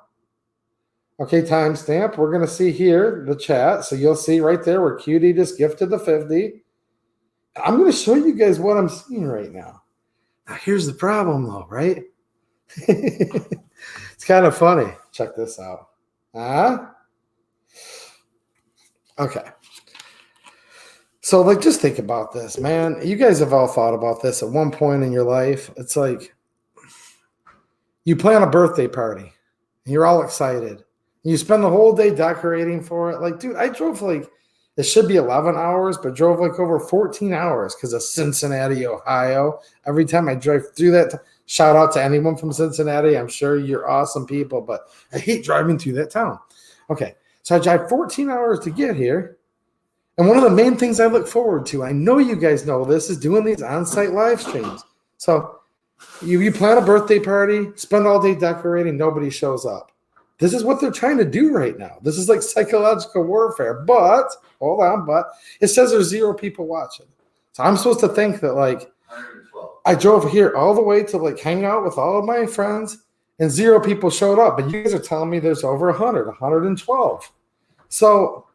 Okay, timestamp. We're going to see here the chat. So you'll see right there where QD just gifted the 50. I'm going to show you guys what I'm seeing right now. Now, here's the problem, though, right? It's kind of funny. Check this out. Okay. So, like, just think about this, man. You guys have all thought about this at one point in your life. It's like you plan a birthday party, and you're all excited. And you spend the whole day decorating for it. Like, dude, I drove like, it should be 11 hours, but drove like over 14 hours because of Cincinnati, Ohio. Every time I drive through that, shout out to anyone from Cincinnati. I'm sure you're awesome people, but I hate driving through that town. Okay, so I drive 14 hours to get here. And one of the main things I look forward to, I know you guys know this, is doing these on-site live streams. So you plan a birthday party, spend all day decorating, nobody shows up. This is what they're trying to do right now. This is like psychological warfare. But, hold on, but it says there's 0 people watching. So I'm supposed to think that, like, 112. I drove here all the way to, like, hang out with all of my friends, and 0 people showed up. But you guys are telling me there's over 100, 112. So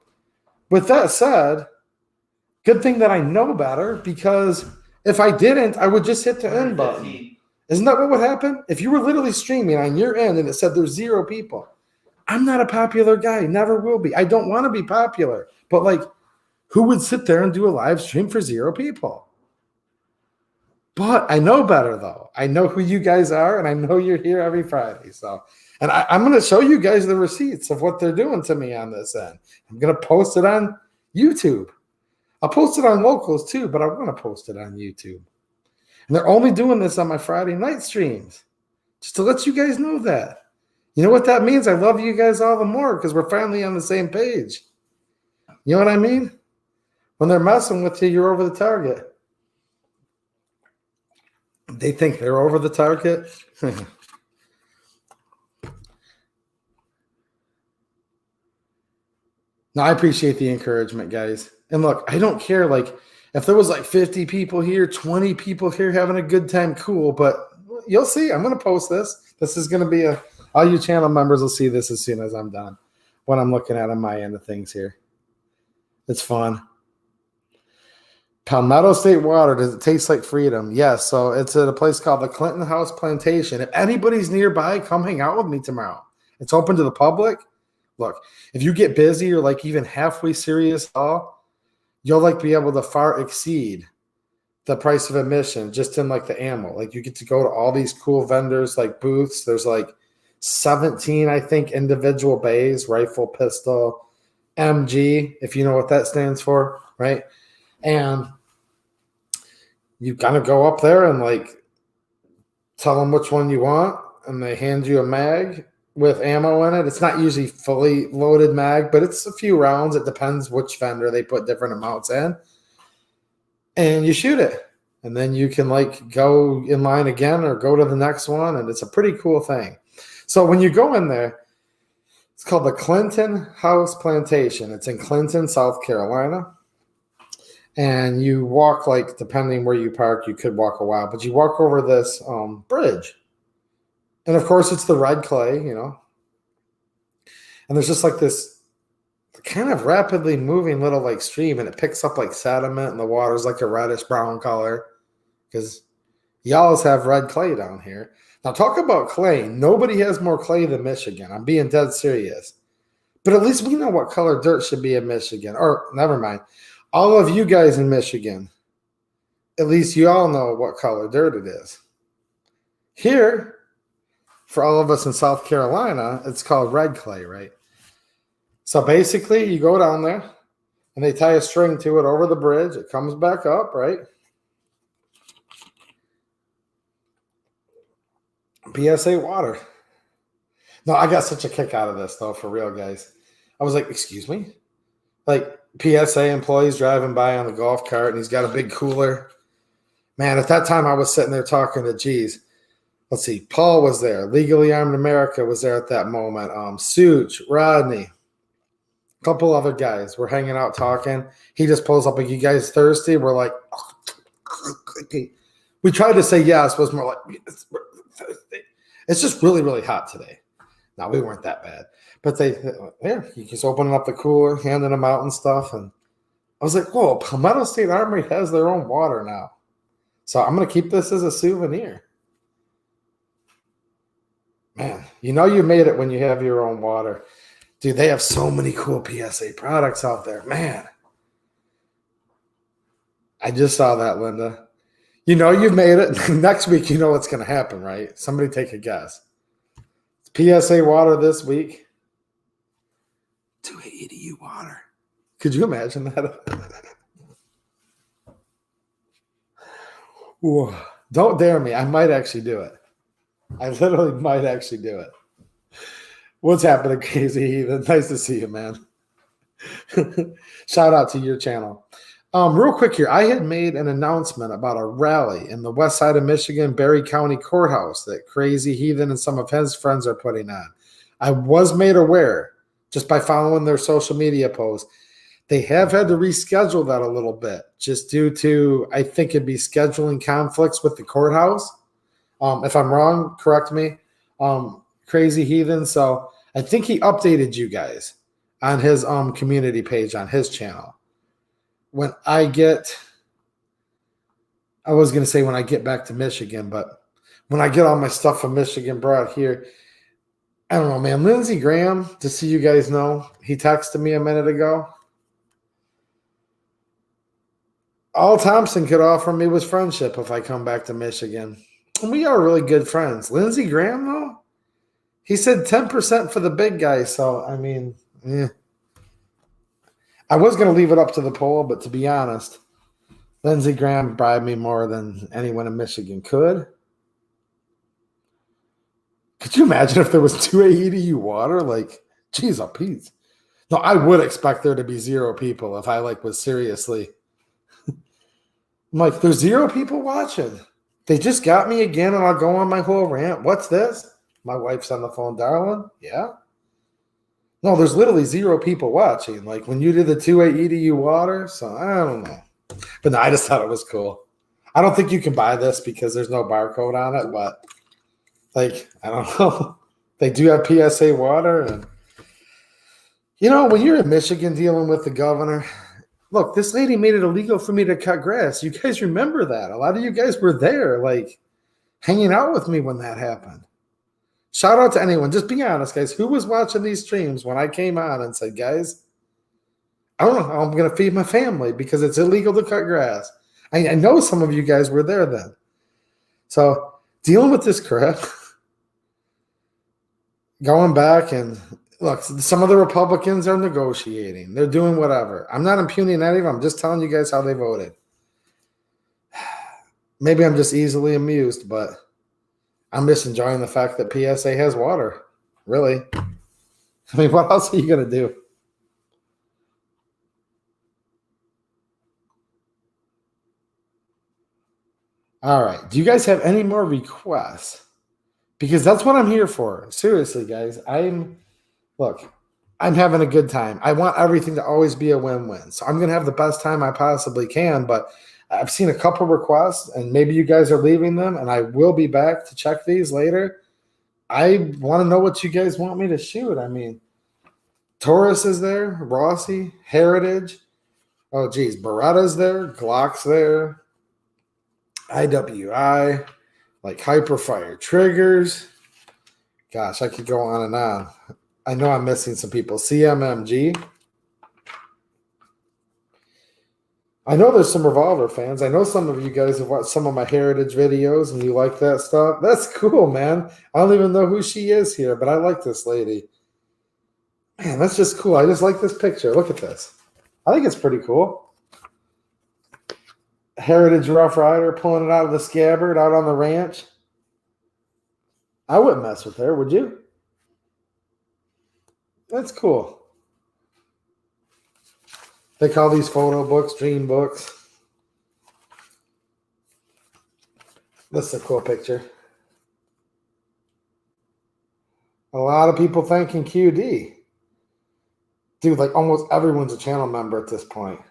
with that said, good thing that I know better, because if I didn't, I would just hit the end button. 115. Isn't that what would happen? If you were literally streaming on your end and it said there's 0 people, I'm not a popular guy, never will be. I don't want to be popular. But, like, who would sit there and do a live stream for 0 people? But I know better, though. I know who you guys are, and I know you're here every Friday. So, and I'm going to show you guys the receipts of what they're doing to me on this end. I'm going to post it on YouTube. I'll post it on Locals too, but I want to post it on YouTube. And they're only doing this on my Friday night streams, just to let you guys know that. You know what that means? I love you guys all the more because we're finally on the same page. You know what I mean? When they're messing with you, you're over the target. They think they're over the target. No, I appreciate the encouragement, guys. And look, I don't care, like, if there was like 50 people here, 20 people here having a good time, cool. But you'll see. I'm going to post this. This is going to be all you channel members will see this as soon as I'm done. What I'm looking at on my end of things here. It's fun. Palmetto State Water, does it taste like freedom? Yes. So it's at a place called the Clinton House Plantation. If anybody's nearby, come hang out with me tomorrow. It's open to the public. Look, if you get busy or like even halfway serious at all, you'll like be able to far exceed the price of admission just in like the ammo. Like you get to go to all these cool vendors, like booths. There's like 17, I think, individual bays, rifle, pistol, MG, if you know what that stands for, right? And you kind of go up there and like tell them which one you want, and they hand you a mag with ammo in it. It's not usually fully loaded mag, but it's a few rounds. It depends which vendor they put different amounts in. And you shoot it. And then you can like go in line again or go to the next one. And it's a pretty cool thing. So when you go in there, it's called the Clinton House Plantation. It's in Clinton, South Carolina. And you walk, like, depending where you park, you could walk a while, but you walk over this bridge. And of course, it's the red clay, you know. And there's just like this kind of rapidly moving little like stream, and it picks up like sediment, and the water's like a reddish brown color because you always have red clay down here. Now, talk about clay. Nobody has more clay than Michigan. I'm being dead serious. But at least we know what color dirt should be in Michigan. Or, never mind. All of you guys in Michigan, at least you all know what color dirt it is. Here, for all of us in South Carolina, it's called red clay, right? So basically, you go down there, and they tie a string to it over the bridge. It comes back up, right? PSA water. No, I got such a kick out of this, though, for real, guys. I was like, excuse me? Like, PSA employees driving by on the golf cart, and he's got a big cooler. Man, at that time, I was sitting there talking to, geez, let's see, Paul was there. Legally Armed America was there at that moment. Such, Rodney, a couple other guys. We're hanging out talking. He just pulls up like, you guys thirsty? We're like, we tried to say yes, but it was more like, yes, we're thirsty. It's just really, really hot today. No, we weren't that bad. But you just opening up the cooler, handing them out and stuff. And I was like, whoa, Palmetto State Armory has their own water now. So I'm going to keep this as a souvenir. Man, you know you made it when you have your own water. Dude, they have so many cool PSA products out there. Man. I just saw that, Linda. You know you've made it. Next week, you know what's going to happen, right? Somebody take a guess. PSA water this week. 280 EDU water. Could you imagine that? Ooh, don't dare me. I might actually do it. I literally might actually do it. What's happening, Crazy Heathen? Nice to see you, man. Shout out to your channel. Real quick here, I had made an announcement about a rally in the west side of Michigan, Berry County Courthouse that Crazy Heathen and some of his friends are putting on. I was made aware just by following their social media posts. They have had to reschedule that a little bit just due to, I think it'd be scheduling conflicts with the courthouse. If I'm wrong, correct me, Crazy Heathen. So I think he updated you guys on his community page on his channel. When I was going to say when I get back to Michigan, but when I get all my stuff from Michigan brought here, I don't know, man. Lindsey Graham, just so you guys know, he texted me a minute ago. All Thompson could offer me was friendship if I come back to Michigan. And we are really good friends. Lindsey Graham, though, he said 10% for the big guy. So, I mean, I was going to leave it up to the poll, but to be honest, Lindsey Graham bribed me more than anyone in Michigan could. Could you imagine if there was 280 EDU water? Like, geez, oh, Pete. No, I would expect there to be 0 people if I was seriously. I'm like, there's 0 people watching. They just got me again, and I'll go on my whole rant. What's this? My wife's on the phone, darling. Yeah. No, there's literally 0 people watching. Like when you did the 280 EDU water. So I don't know. But no, I just thought it was cool. I don't think you can buy this because there's no barcode on it, but I don't know. They do have PSA water. And when you're in Michigan dealing with the governor, look, this lady made it illegal for me to cut grass. You guys remember that. A lot of you guys were there, hanging out with me when that happened. Shout out to anyone. Just be honest, guys. Who was watching these streams when I came on and said, guys, I don't know how I'm going to feed my family because it's illegal to cut grass. I know some of you guys were there then. So dealing with this crap, going back and look, some of the Republicans are negotiating. They're doing whatever. I'm not impugning any of them. I'm just telling you guys how they voted. Maybe I'm just easily amused, but I'm just enjoying the fact that PSA has water. really. I mean, what else are you going to do? All right. Do you guys have any more requests? Because that's what I'm here for. Seriously, guys. Look, I'm having a good time. I want everything to always be a win-win. So I'm going to have the best time I possibly can. But I've seen a couple requests, and maybe you guys are leaving them, and I will be back to check these later. I want to know what you guys want me to shoot. I mean, Taurus is there, Rossi, Heritage. Oh, geez, Beretta's there, Glock's there, IWI, like Hyperfire triggers. Gosh, I could go on and on. I know I'm missing some people. CMMG. I know there's some Revolver fans. I know some of you guys have watched some of my Heritage videos and you like that stuff. That's cool, man. I don't even know who she is here, but I like this lady. Man, that's just cool. I just like this picture. Look at this. I think it's pretty cool. Heritage Rough Rider pulling it out of the scabbard out on the ranch. I wouldn't mess with her, would you? That's cool. They call these photo books dream books. That's a cool picture. A lot of people thanking QD. Dude, like almost everyone's a channel member at this point.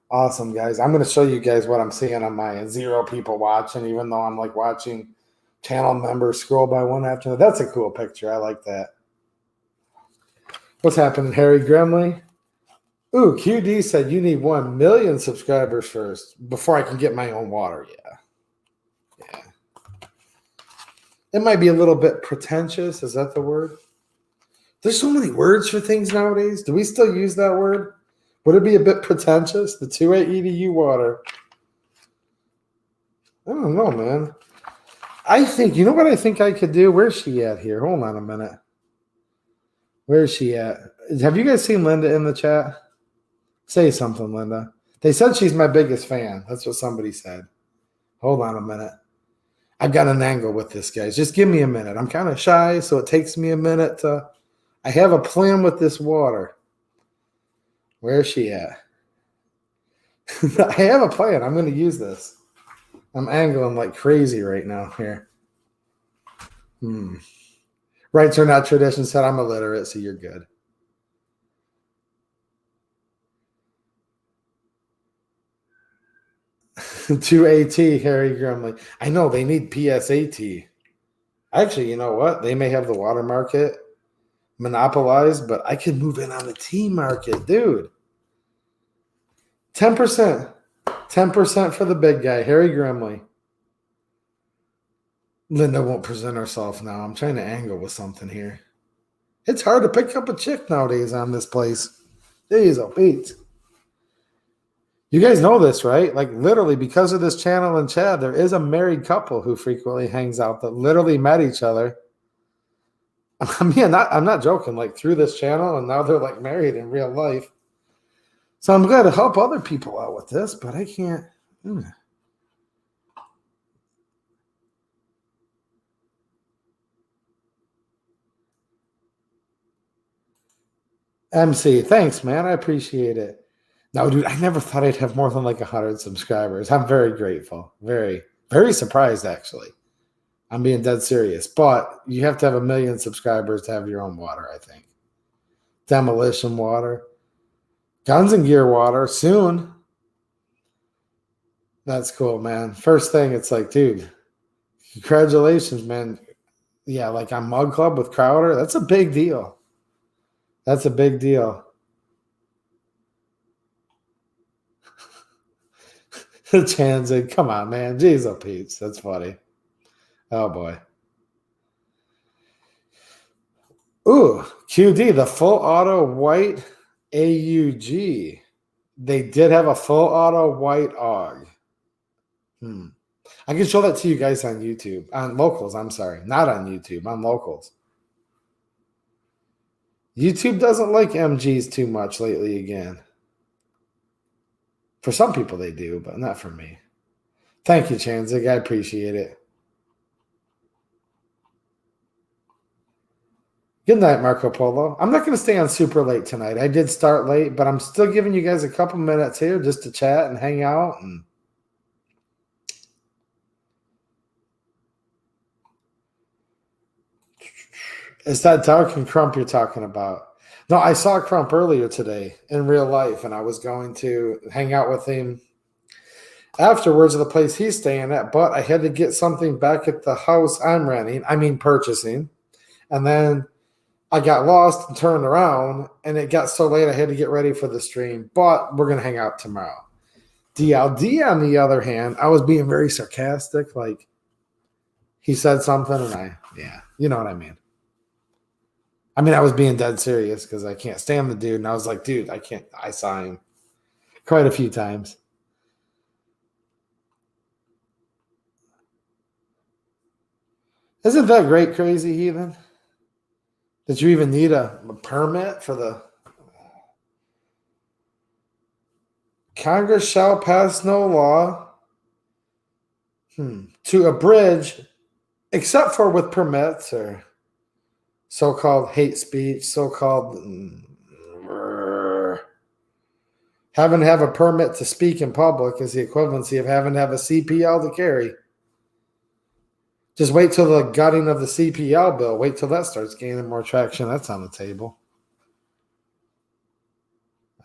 Awesome, guys. I'm going to show you guys what I'm seeing on my end. 0 people watching, even though I'm like watching channel members scroll by one after another. That's a cool picture. I like that. What's happening, Harry Gremley? Ooh, QD said you need 1 million subscribers first before I can get my own water. Yeah. It might be a little bit pretentious. Is that the word? There's so many words for things nowadays. Do we still use that word? Would it be a bit pretentious? The 2A EDU water. I don't know, man. I think, you know what I think I could do? Where's she at here? Hold on a minute. Where's she at? Have you guys seen Linda in the chat? Say something, Linda. They said she's my biggest fan. That's what somebody said. Hold on a minute. I've got an angle with this, guys. Just give me a minute. I'm kind of shy, so it takes me a minute to... I have a plan with this water. Where is she at? I have a plan. I'm going to use this. I'm angling like crazy right now here. Rights are not tradition. Said I'm illiterate, so you're good. To AT, Harry Grumley. I know they need PSAT. Actually, you know what? They may have the water market monopolized, but I can move in on the tea market, dude. 10%. 10% for the big guy, Harry Grimley. Linda won't present herself now. I'm trying to angle with something here. It's hard to pick up a chick nowadays on this place. Jeez, oh, Pete. You guys know this, right? Like literally because of this channel and Chad, there is a married couple who frequently hangs out that literally met each other. I mean, I'm not joking, like through this channel, and now they're like married in real life. So I'm glad to help other people out with this, but I can't. MC, thanks, man. I appreciate it. No, dude, I never thought I'd have more than like 100 subscribers. I'm very grateful. Very, very surprised, actually. I'm being dead serious. But you have to have 1 million subscribers to have your own water, I think. Demolition water. Guns and Gear water soon. That's cool, man. First thing, it's like, dude, congratulations, man. Yeah, like on Mug Club with Crowder. That's a big deal. That's a big deal. Chanzig, come on, man. Jeez, oh, Pete. That's funny. Oh, boy. Ooh, QD, the full auto white AUG. They did have a full auto white AUG. I can show that to you guys on YouTube. On Locals, I'm sorry. Not on YouTube, on Locals. YouTube doesn't like MGs too much lately again. For some people they do, but not for me. Thank you, Chanzig. I appreciate it. Good night, Marco Polo. I'm not going to stay on super late tonight. I did start late, but I'm still giving you guys a couple minutes here just to chat and hang out. And is that Dark and Crump you're talking about? No, I saw Crump earlier today in real life, and I was going to hang out with him afterwards at the place he's staying at, but I had to get something back at the house I'm renting, purchasing. And then I got lost and turned around, and it got so late I had to get ready for the stream, but we're going to hang out tomorrow. DLD, on the other hand, I was being very sarcastic. Like, he said something, and you know what I mean. I was being dead serious because I can't stand the dude, and I was like, dude, I can't. I saw him quite a few times. Isn't that great, Crazy Heathen? That you even need a permit for the Congress shall pass no law to abridge, except for with permits or so-called hate speech, so-called having to have a permit to speak in public is the equivalency of having to have a CPL to carry. Just wait till the gutting of the CPL bill. Wait till that starts gaining more traction. That's on the table.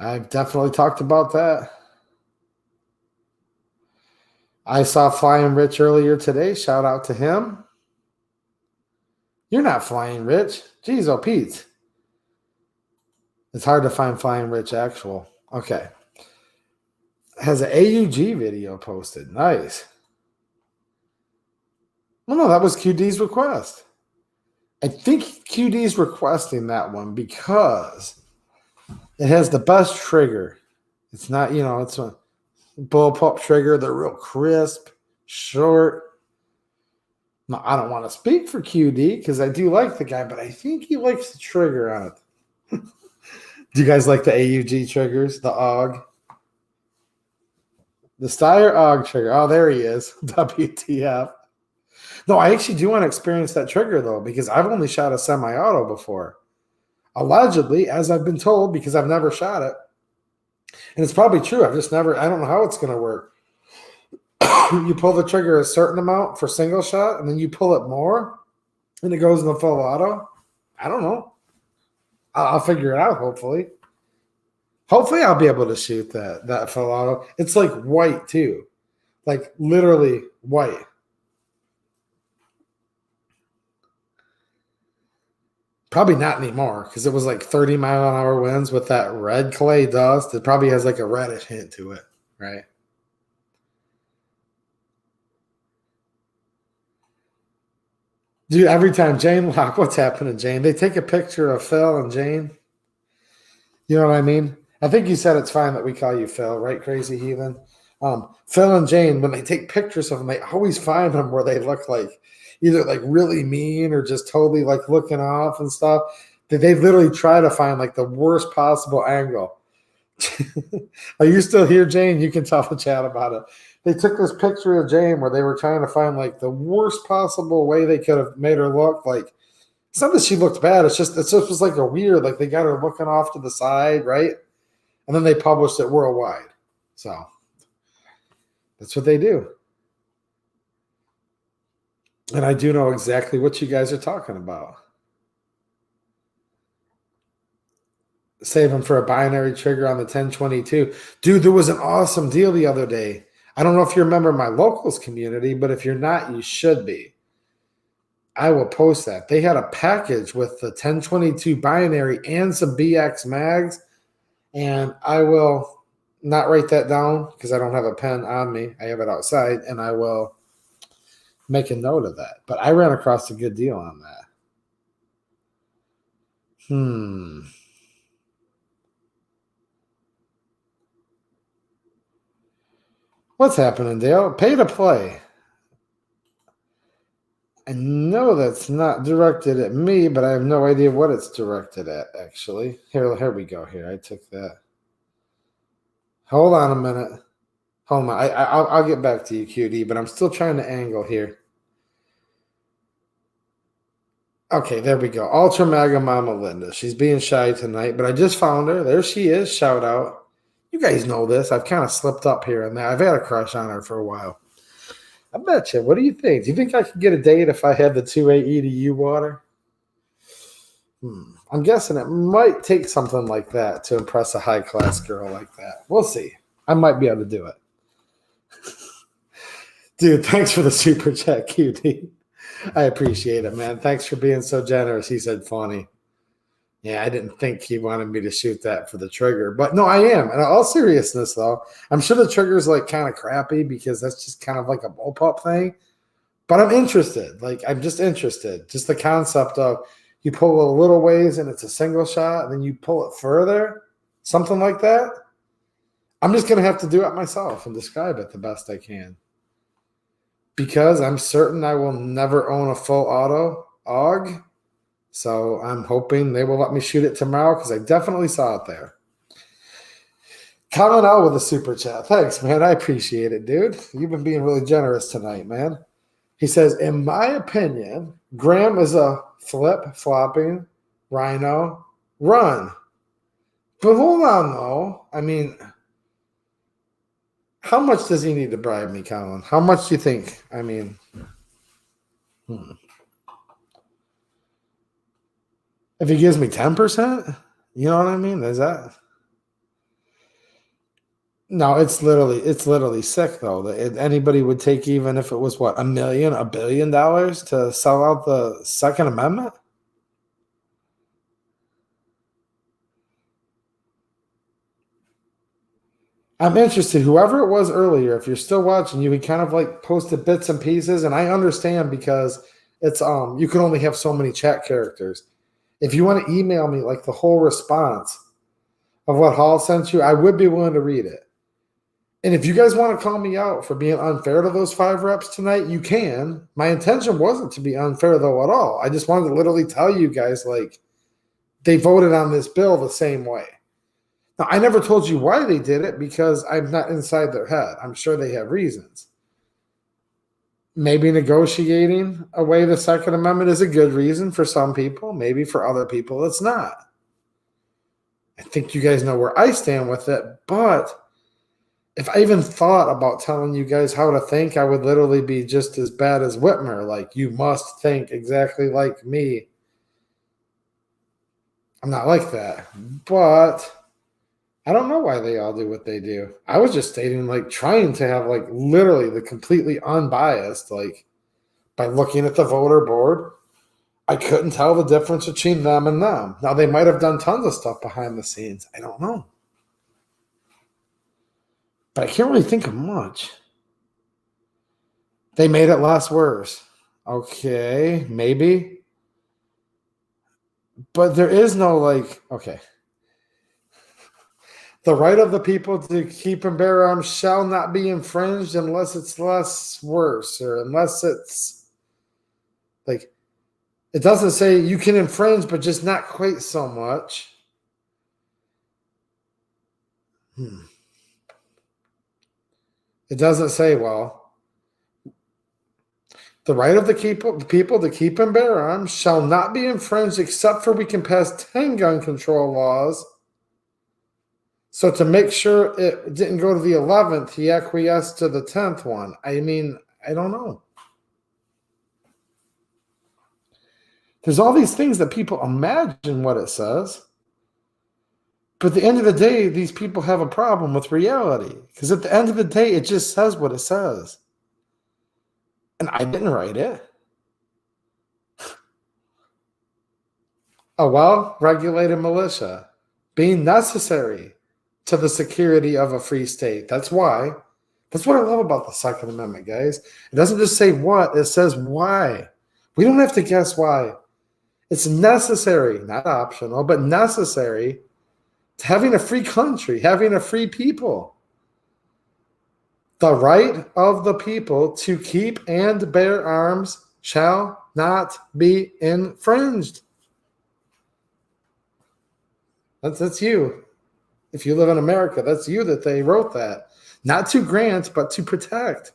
I've definitely talked about that. I saw Flying Rich earlier today. Shout out to him. You're not Flying Rich. Jeez, oh Pete. It's hard to find Flying Rich actual. Okay. Has an AUG video posted. Nice. Well, no, that was QD's request. I think QD's requesting that one because it has the best trigger. It's not, it's a bullpup trigger. They're real crisp, short. Now, I don't want to speak for QD because I do like the guy, but I think he likes the trigger on it. Do you guys like the AUG triggers? The AUG? The Steyr AUG trigger. Oh, there he is. WTF. No, I actually do want to experience that trigger, though, because I've only shot a semi-auto before. Allegedly, as I've been told, because I've never shot it. And it's probably true. I don't know how it's going to work. You pull the trigger a certain amount for single shot, and then you pull it more, and it goes in the full auto. I don't know. I'll figure it out, hopefully. Hopefully, I'll be able to shoot that full auto. It's like white, too. Like, literally white. Probably not anymore because it was like 30-mile-an-hour winds with that red clay dust. It probably has like a reddish hint to it, right? Dude, every time Jane Locke, what's happening, Jane? They take a picture of Phil and Jane. You know what I mean? I think you said it's fine that we call you Phil, right, Crazy Heathen? Phil and Jane, when they take pictures of them, they always find them where they look like either like really mean or just totally like looking off and stuff. They literally try to find like the worst possible angle. Are you still here, Jane? You can tell the chat about it. They took this picture of Jane where they were trying to find like the worst possible way they could have made her look. Like, it's not that she looked bad. It just was like a weird, like they got her looking off to the side, right? And then they published it worldwide. So that's what they do. And I do know exactly what you guys are talking about. Save them for a binary trigger on the 1022. Dude, there was an awesome deal the other day. I don't know if you remember my locals community, but if you're not, you should be. I will post that. They had a package with the 1022 binary and some BX mags, and I will not write that down because I don't have a pen on me. I have it outside, and I will make a note of that. But I ran across a good deal on that. What's happening, Dale? Pay to play. I know that's not directed at me, but I have no idea what it's directed at, actually. Here we go. Here, I took that. Hold on a minute. Hold on. I'll get back to you, QD, but I'm still trying to angle here. Okay, there we go. Ultra Mega Mama Linda. She's being shy tonight, but I just found her. There she is. Shout out. You guys know this. I've kind of slipped up here and there. I've had a crush on her for a while. I bet you. What do you think? Do you think I could get a date if I had the 2A EDU water? I'm guessing it might take something like that to impress a high class girl like that. We'll see. I might be able to do it. Dude, thanks for the super chat, QD. I appreciate it, man. Thanks for being so generous. He said funny. Yeah, I didn't think he wanted me to shoot that for the trigger. But no, I am. In all seriousness, though, I'm sure the trigger's like kind of crappy because that's just kind of like a bullpup thing. But I'm interested. Like, I'm just interested. Just the concept of you pull a little ways and it's a single shot, and then you pull it further, something like that. I'm just going to have to do it myself and describe it the best I can. Because I'm certain I will never own a full auto AUG. So I'm hoping they will let me shoot it tomorrow because I definitely saw it there. Coming out with a super chat. Thanks, man. I appreciate it, dude. You've been being really generous tonight, man. He says, in my opinion, Graham is a flip-flopping rhino run. But hold on, though. I mean, how much does he need to bribe me, Colin? How much do you think? I mean, if he gives me 10%, you know what I mean? Is that? No, it's literally sick though. Anybody would take, even if it was what, $1 billion to sell out the Second Amendment. I'm interested. Whoever it was earlier, if you're still watching, you kind of like posted bits and pieces, and I understand because it's you can only have so many chat characters. If you want to email me like the whole response of what Hall sent you, I would be willing to read it. And if you guys want to call me out for being unfair to those 5 reps tonight, you can. My intention wasn't to be unfair though at all. I just wanted to literally tell you guys, like, they voted on this bill the same way. Now, I never told you why they did it because I'm not inside their head. I'm sure they have reasons. Maybe negotiating away the Second Amendment is a good reason for some people. Maybe for other people, it's not. I think you guys know where I stand with it. But if I even thought about telling you guys how to think, I would literally be just as bad as Whitmer. Like, you must think exactly like me. I'm not like that. But I don't know why they all do what they do. I was just stating, like, trying to have, like, literally the completely unbiased, like, by looking at the voter board, I couldn't tell the difference between them and them. Now, they might have done tons of stuff behind the scenes. I don't know. But I can't really think of much. They made it less worse. Okay, maybe. But there is no, like, okay. The right of the people to keep and bear arms shall not be infringed unless it's less worse, or unless it's like, it doesn't say you can infringe, but just not quite so much. It doesn't say, well, the right of the people to keep and bear arms shall not be infringed except for we can pass 10 gun control laws. So to make sure it didn't go to the 11th, he acquiesced to the 10th one. I mean, I don't know. There's all these things that people imagine what it says. But at the end of the day, these people have a problem with reality. Because at the end of the day, it just says what it says. And I didn't write it. A well-regulated militia being necessary to the security of a free state. That's why. That's what I love about the Second Amendment, guys. It doesn't just say what, it says why. We don't have to guess why. It's necessary, not optional, but necessary to having a free country, having a free people. The right of the people to keep and bear arms shall not be infringed. That's you. If you live in America, that's you that they wrote that. Not to grant, but to protect.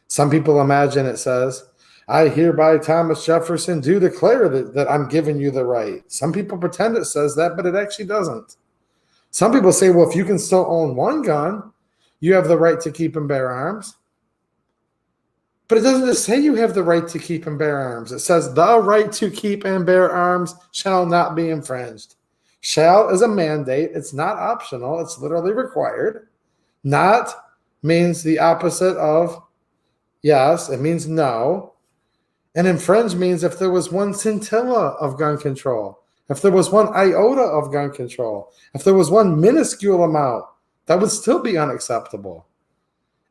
Some people imagine it says, I hereby, Thomas Jefferson, do declare that I'm giving you the right. Some people pretend it says that, but it actually doesn't. Some people say, well, if you can still own one gun, you have the right to keep and bear arms. But it doesn't just say you have the right to keep and bear arms. It says the right to keep and bear arms shall not be infringed. Shall is a mandate. It's not optional. It's literally required. Not means the opposite of yes. It means no. And infringe means if there was one scintilla of gun control, if there was one iota of gun control, if there was one minuscule amount, that would still be unacceptable.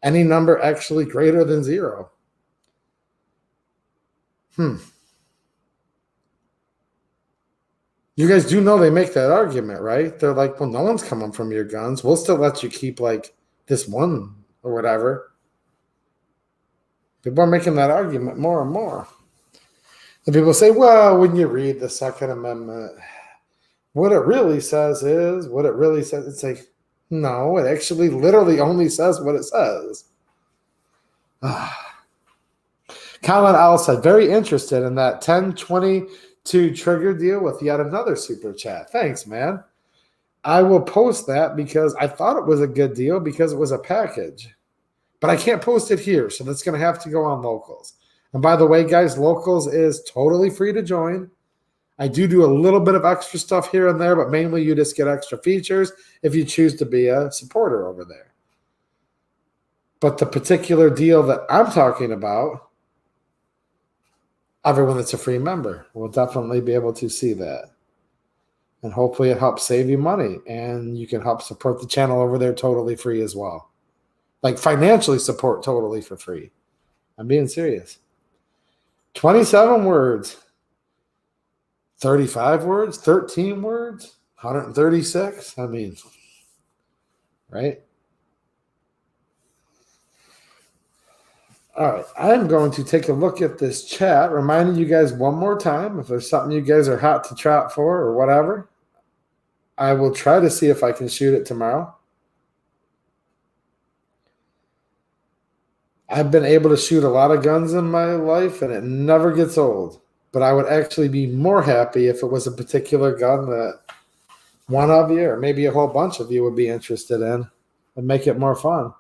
Any number actually greater than 0. You guys do know they make that argument, right? They're like, well, no one's coming from your guns. We'll still let you keep like this one or whatever. People are making that argument more and more. And people say, well, when you read the Second Amendment, what it really says is what it really says. It's like, no, it actually literally only says what it says. Colin L said, very interested in that 1022 trigger deal with yet another super chat. Thanks, man. I will post that because I thought it was a good deal because it was a package. But I can't post it here, so that's going to have to go on Locals. And by the way, guys, Locals is totally free to join. I do a little bit of extra stuff here and there, but mainly you just get extra features if you choose to be a supporter over there. But the particular deal that I'm talking about, everyone that's a free member will definitely be able to see that. And hopefully it helps save you money, and you can help support the channel over there totally free as well. Like financially support totally for free. I'm being serious. 27 words. 35 words, 13 words, 136. I mean, right? All right. I'm going to take a look at this chat, reminding you guys one more time, if there's something you guys are hot to trot for or whatever, I will try to see if I can shoot it tomorrow. I've been able to shoot a lot of guns in my life, and it never gets old. But I would actually be more happy if it was a particular gun that one of you or maybe a whole bunch of you would be interested in and make it more fun.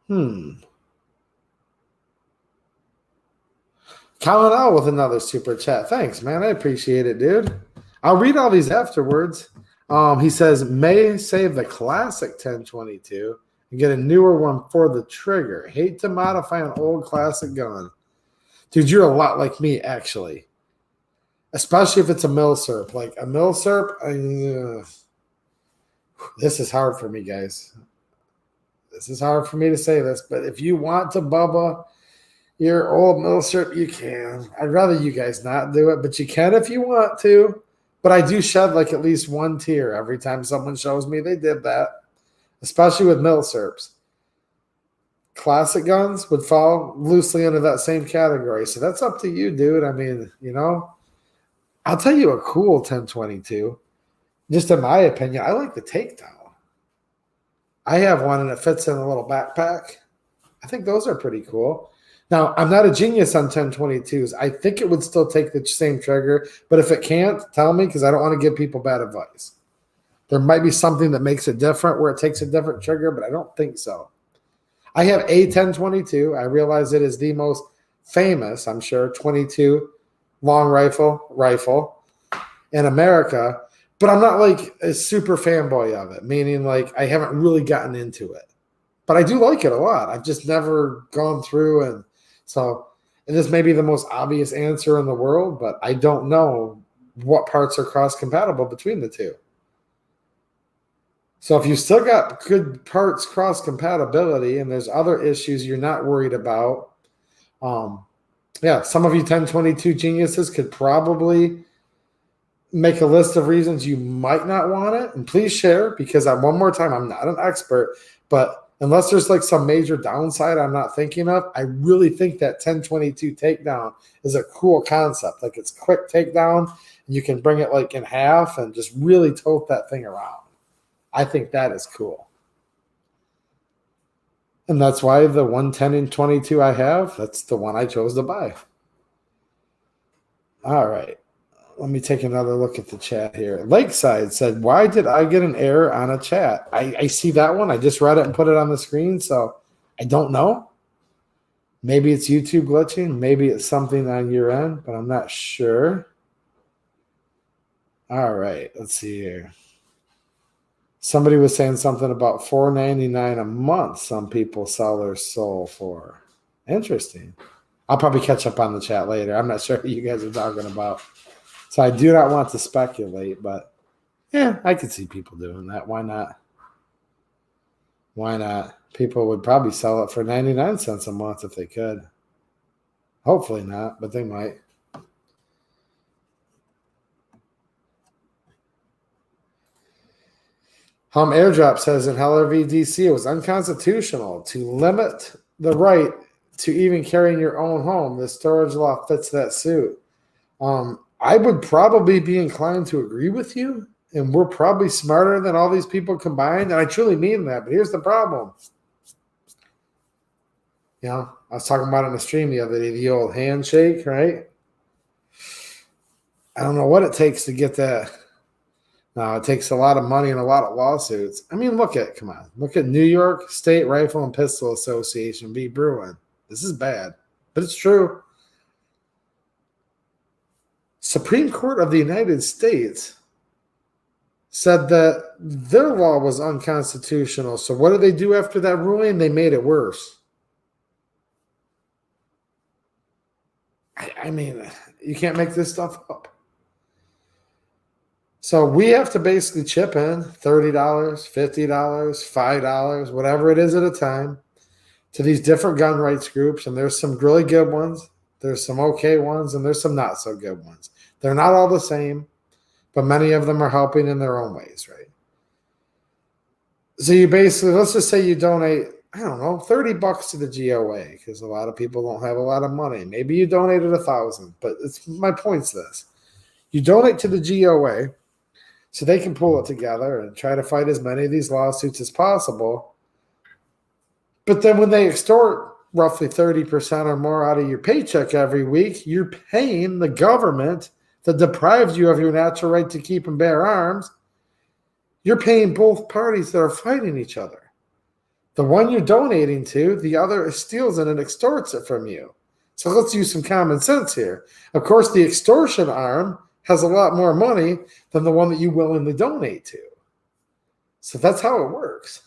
Colin L with another super chat. Thanks, man. I appreciate it, dude. I'll read all these afterwards. He says, may save the classic 1022 and get a newer one for the trigger. Hate to modify an old classic gun. Dude, you're a lot like me, actually. Especially if it's a milsurp. Like a milsurp, this is hard for me, guys. This is hard for me to say this, but if you want to bubba your old milsurp, you can. I'd rather you guys not do it, but you can if you want to. But I do shed like at least one tear every time someone shows me they did that. Especially with milsurps. Classic guns would fall loosely under that same category. So that's up to you, dude. I mean, you know, I'll tell you a cool 1022. Just in my opinion, I like the takedown. I have one and it fits in a little backpack. I think those are pretty cool. Now, I'm not a genius on 1022s. I think it would still take the same trigger. But if it can't, tell me because I don't want to give people bad advice. There might be something that makes it different where it takes a different trigger, but I don't think so. I have a 1022. I realize it is the most famous, I'm sure, 22 long rifle in America, but I'm not like a super fanboy of it, meaning like I haven't really gotten into it. But I do like it a lot. I've just never gone through and this may be the most obvious answer in the world, but I don't know what parts are cross-compatible between the two. So if you still got good parts cross-compatibility and there's other issues you're not worried about, some of you 1022 geniuses could probably make a list of reasons you might not want it. And please share, because one more time, I'm not an expert, but unless there's like some major downside I'm not thinking of, I really think that 1022 takedown is a cool concept. Like it's quick takedown, and you can bring it like in half and just really tote that thing around. I think that is cool. And that's why the 110 and 22 I have, that's the one I chose to buy. All right. Let me take another look at the chat here. Lakeside said, why did I get an error on a chat? I see that one. I just read it and put it on the screen, so I don't know. Maybe it's YouTube glitching. Maybe it's something on your end, but I'm not sure. All right. Let's see here. Somebody was saying something about $4.99 a month some people sell their soul for. Interesting. I'll probably catch up on the chat later. I'm not sure what you guys are talking about. So I do not want to speculate, but yeah, I could see people doing that. Why not? Why not? People would probably sell it for 99 cents a month if they could. Hopefully not, but they might. Airdrop says in Heller v. DC, it was unconstitutional to limit the right to even carrying your own home. The storage law fits that suit. I would probably be inclined to agree with you, and we're probably smarter than all these people combined, and I truly mean that, but here's the problem. You know, I was talking about it in the stream the other day, the old handshake, right? I don't know what it takes to get that. No, it takes a lot of money and a lot of lawsuits. I mean, look at New York State Rifle and Pistol Association v. Bruin. This is bad, but it's true. Supreme Court of the United States said that their law was unconstitutional. So what did they do after that ruling? They made it worse. I mean, you can't make this stuff up. So we have to basically chip in $30, $50, $5, whatever it is at a time to these different gun rights groups. And there's some really good ones. There's some okay ones, and there's some not so good ones. They're not all the same, but many of them are helping in their own ways, right? So you basically, let's just say you donate, I don't know, $30 to the GOA, because a lot of people don't have a lot of money. Maybe you donated $1,000, but my point's this. You donate to the GOA so they can pull it together and try to fight as many of these lawsuits as possible. But then when they extort roughly 30% or more out of your paycheck every week, you're paying the government that deprives you of your natural right to keep and bear arms. You're paying both parties that are fighting each other. The one you're donating to, the other steals it and extorts it from you. So let's use some common sense here. Of course, the extortion arm has a lot more money than the one that you willingly donate to. So that's how it works.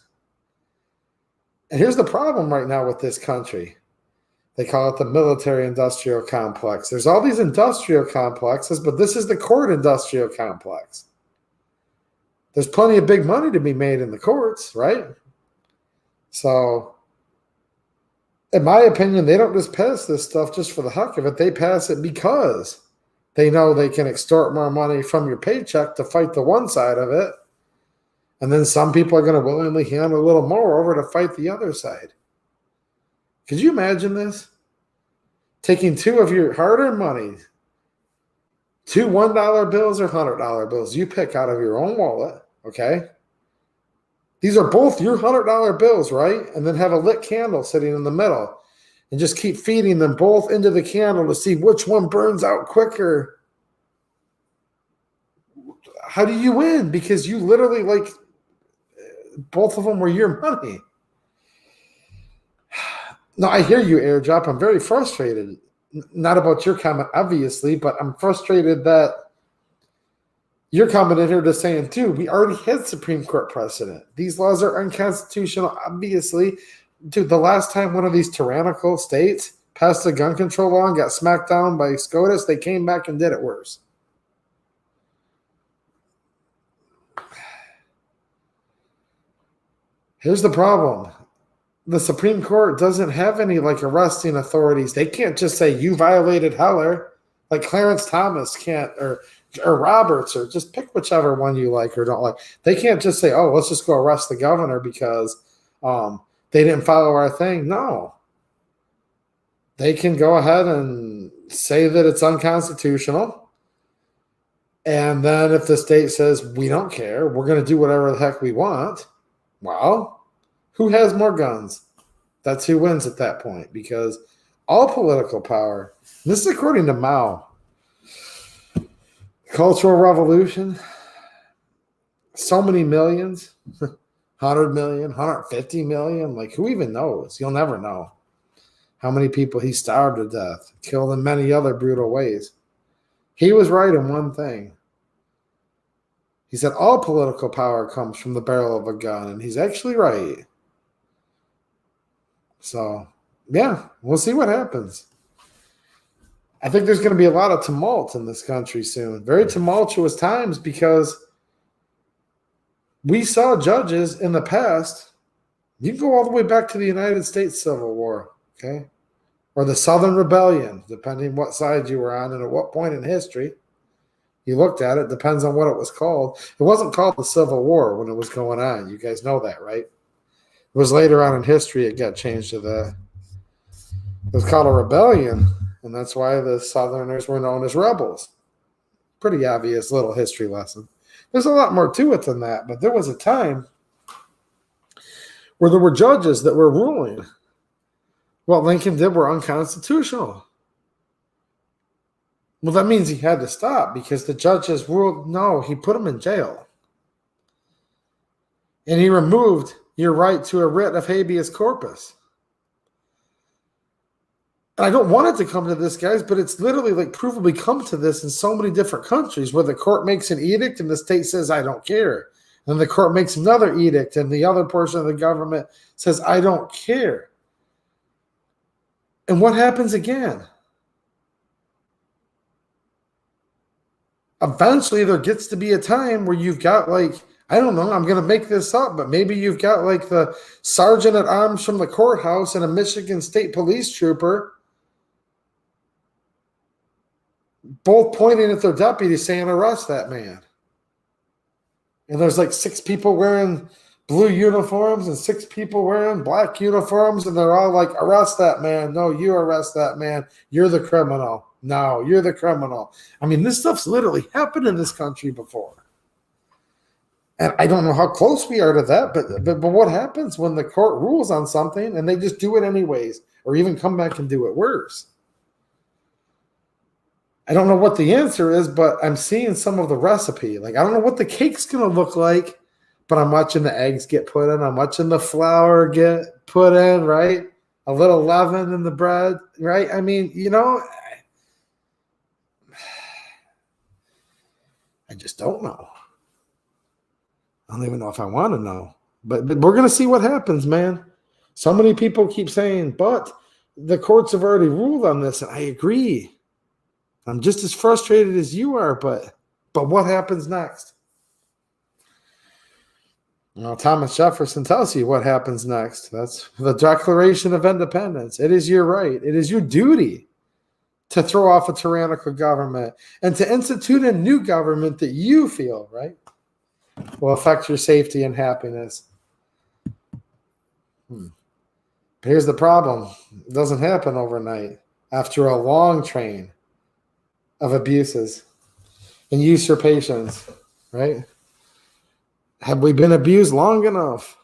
And here's the problem right now with this country. They call it the military-industrial complex. There's all these industrial complexes, but this is the court industrial complex. There's plenty of big money to be made in the courts, right? So, in my opinion, they don't just pass this stuff just for the heck of it. They pass it because they know they can extort more money from your paycheck to fight the one side of it. And then some people are going to willingly hand a little more over to fight the other side. Could you imagine this? Taking two of your hard-earned money, two $1 bills or $100 bills, you pick out of your own wallet, okay? These are both your $100 bills, right? And then have a lit candle sitting in the middle and just keep feeding them both into the candle to see which one burns out quicker. How do you win? Because you literally, both of them were your money. No, I hear you, Airdrop. I'm very frustrated. Not about your comment, obviously, but I'm frustrated that you're coming in here just saying, dude, we already had Supreme Court precedent. These laws are unconstitutional, obviously. Dude, the last time one of these tyrannical states passed a gun control law and got smacked down by SCOTUS, they came back and did it worse. Here's the problem. The Supreme Court doesn't have any arresting authorities. They can't just say you violated Heller, like Clarence Thomas can't, or Roberts, or just pick whichever one you like or don't like. They can't just say, oh, let's just go arrest the governor because they didn't follow our thing. No. They can go ahead and say that it's unconstitutional. And then if the state says, we don't care, we're going to do whatever the heck we want. Well, who has more guns? That's who wins at that point, because all political power, this is according to Mao, Cultural Revolution, so many millions, 100 million, 150 million, like who even knows? You'll never know how many people he starved to death, killed in many other brutal ways. He was right in one thing. He said all political power comes from the barrel of a gun, and he's actually right. So, yeah, we'll see what happens. I think there's going to be a lot of tumult in this country soon. Very tumultuous times, because we saw judges in the past. You can go all the way back to the United States Civil War, okay? Or the Southern Rebellion, depending what side you were on and at what point in history you looked at it. Depends on what it was called. It wasn't called the Civil War when it was going on. You guys know that, right? It was later on in history it got changed to it was called a rebellion, and that's why the Southerners were known as rebels. Pretty obvious little history lesson. There's a lot more to it than that, but there was a time where there were judges that were ruling what Lincoln did were unconstitutional. Well, that means he had to stop, because the judges ruled no, he put him in jail. And he removed your right to a writ of habeas corpus. And I don't want it to come to this, guys, but it's literally like provably come to this in so many different countries, where the court makes an edict and the state says, I don't care. And the court makes another edict and the other portion of the government says, I don't care. And what happens again? Eventually there gets to be a time where you've got, like, I don't know, I'm going to make this up, but maybe you've got like the sergeant at arms from the courthouse and a Michigan State police trooper both pointing at their deputy saying, arrest that man. And there's like 6 people wearing blue uniforms and 6 people wearing black uniforms, and they're all like, arrest that man. No, you arrest that man. You're the criminal. No, you're the criminal. I mean, this stuff's literally happened in this country before. And I don't know how close we are to that, but what happens when the court rules on something and they just do it anyways, or even come back and do it worse? I don't know what the answer is, but I'm seeing some of the recipe. Like, I don't know what the cake's going to look like, but I'm watching the eggs get put in. I'm watching the flour get put in, right? A little leaven in the bread, right? I mean, you know, I just don't know. I don't even know if I want to know. But we're going to see what happens, man. So many people keep saying, but the courts have already ruled on this, and I agree. I'm just as frustrated as you are, but what happens next? Well, Thomas Jefferson tells you what happens next. That's the Declaration of Independence. It is your right. It is your duty to throw off a tyrannical government and to institute a new government that you feel, right, will affect your safety and happiness. But here's the problem. It doesn't happen overnight. After a long train of abuses and usurpations, right? Have we been abused long enough?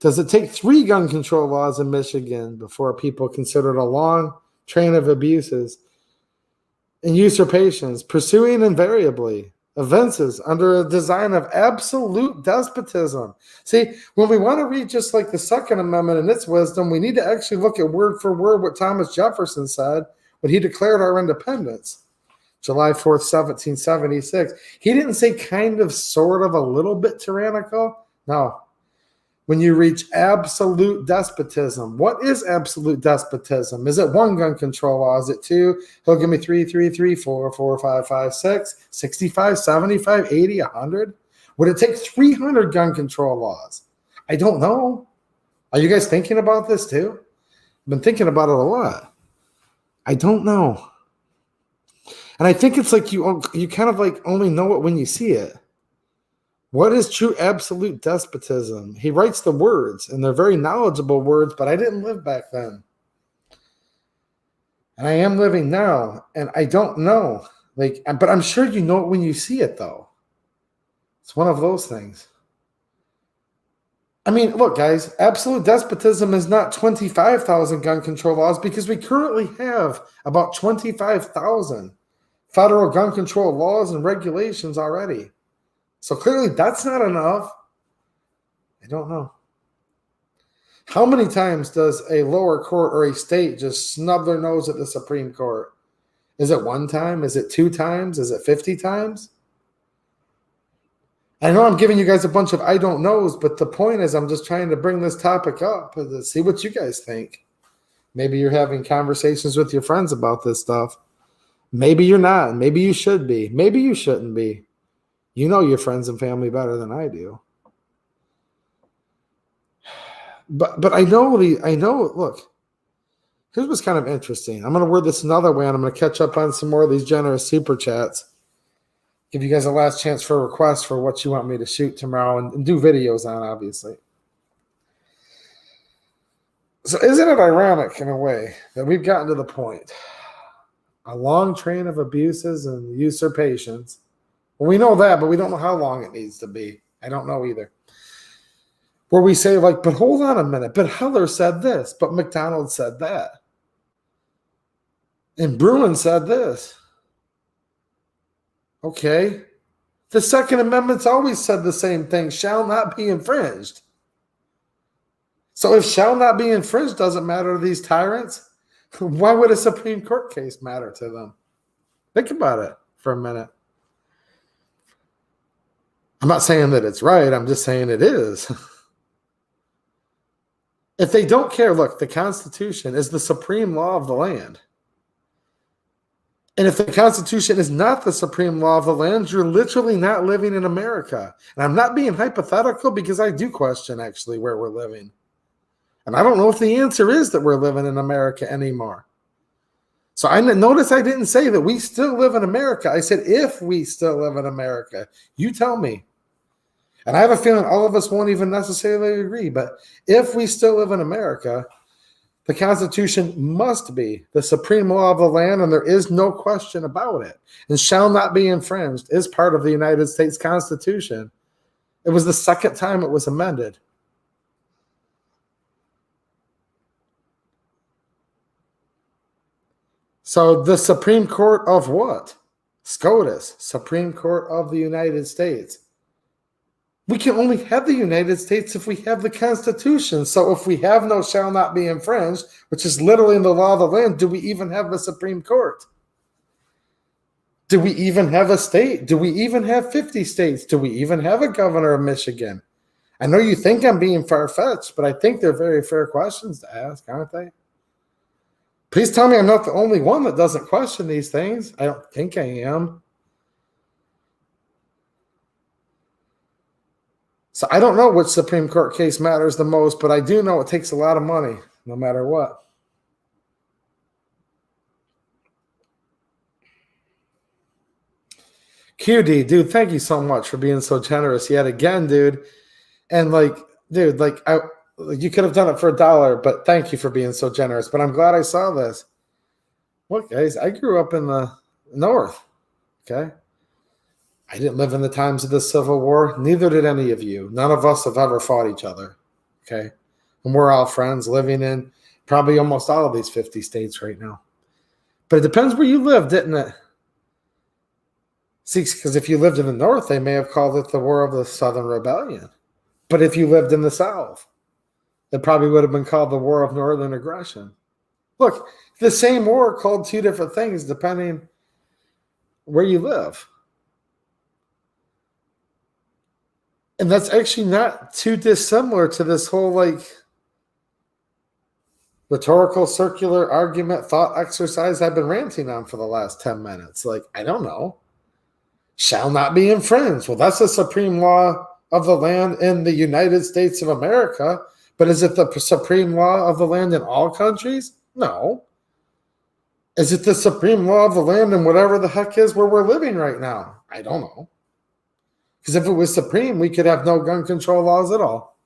Does it take 3 gun control laws in Michigan before people consider it a long train of abuses and usurpations, pursuing invariably offenses under a design of absolute despotism? See, when we want to read just like the Second Amendment and its wisdom, we need to actually look at word for word what Thomas Jefferson said when he declared our independence. July 4th, 1776. He didn't say kind of, sort of, a little bit tyrannical. No. When you reach absolute despotism, what is absolute despotism? Is it 1 gun control law? Is it 2? He'll give me 3, 3, 3, 4, 4, 5, 5, 6, 65, 75, 80, 100? Would it take 300 gun control laws? I don't know. Are you guys thinking about this too? I've been thinking about it a lot. I don't know. And I think it's like you kind of like only know it when you see it. What is true absolute despotism? He writes the words, and they're very knowledgeable words, but I didn't live back then. And I am living now, and I don't know. But I'm sure you know it when you see it, though. It's one of those things. I mean, look, guys, absolute despotism is not 25,000 gun control laws because we currently have about 25,000 federal gun control laws and regulations already. So clearly that's not enough. I don't know. How many times does a lower court or a state just snub their nose at the Supreme Court? Is it one time? Is it 2 times? Is it 50 times? I know I'm giving you guys a bunch of I don't knows, but the point is I'm just trying to bring this topic up to see what you guys think. Maybe you're having conversations with your friends about this stuff. Maybe you're not. Maybe you should be. Maybe you shouldn't be. You know your friends and family better than I do. But I know, look, here's what's kind of interesting. I'm going to word this another way, and I'm going to catch up on some more of these generous super chats. Give you guys a last chance for a request for what you want me to shoot tomorrow and do videos on, obviously. So isn't it ironic in a way that we've gotten to the point, a long train of abuses and usurpations? Well, we know that, but we don't know how long it needs to be. I don't know either. Where we say, like, but hold on a minute, but Heller said this, but McDonald said that. And Bruin said this. Okay. The Second Amendment's always said the same thing, shall not be infringed. So if shall not be infringed doesn't matter to these tyrants, why would a Supreme Court case matter to them? Think about it for a minute. I'm not saying that it's right. I'm just saying it is. If they don't care, look, the Constitution is the supreme law of the land. And if the Constitution is not the supreme law of the land, you're literally not living in America. And I'm not being hypothetical because I do question actually where we're living. And I don't know if the answer is that we're living in America anymore. So notice I didn't say that we still live in America. I said if we still live in America. You tell me. And I have a feeling all of us won't even necessarily agree. But if we still live in America, the Constitution must be the supreme law of the land, and there is no question about it. And shall not be infringed is part of the United States Constitution. It was the second time it was amended. So the Supreme Court of what? SCOTUS, Supreme Court of the United States. We can only have the United States if we have the Constitution. So if we have no shall not be infringed, which is literally in the law of the land, do we even have the Supreme Court? Do we even have a state? Do we even have 50 states? Do we even have a governor of Michigan? I know you think I'm being far-fetched, but I think they're very fair questions to ask, aren't they? Please tell me I'm not the only one that doesn't question these things. I don't think I am. So I don't know which Supreme Court case matters the most, but I do know it takes a lot of money, no matter what. QD, dude, thank you so much for being so generous yet again, dude. And you could have done it for $1, but thank you for being so generous. But I'm glad I saw this. Look, guys, I grew up in the North, okay? I didn't live in the times of the Civil War. Neither did any of you. None of us have ever fought each other, okay? And we're all friends living in probably almost all of these 50 states right now. But it depends where you live, didn't it? See, because if you lived in the North, they may have called it the War of the Southern Rebellion. But if you lived in the South, it probably would have been called the War of Northern Aggression. Look, the same war called two different things depending where you live. And that's actually not too dissimilar to this whole rhetorical circular argument thought exercise I've been ranting on for the last 10 minutes. I don't know. Shall not be infringed. Well, that's the supreme law of the land in the United States of America. But is it the supreme law of the land in all countries? No. Is it the supreme law of the land in whatever the heck is where we're living right now? I don't know. Because if it was supreme, we could have no gun control laws at all.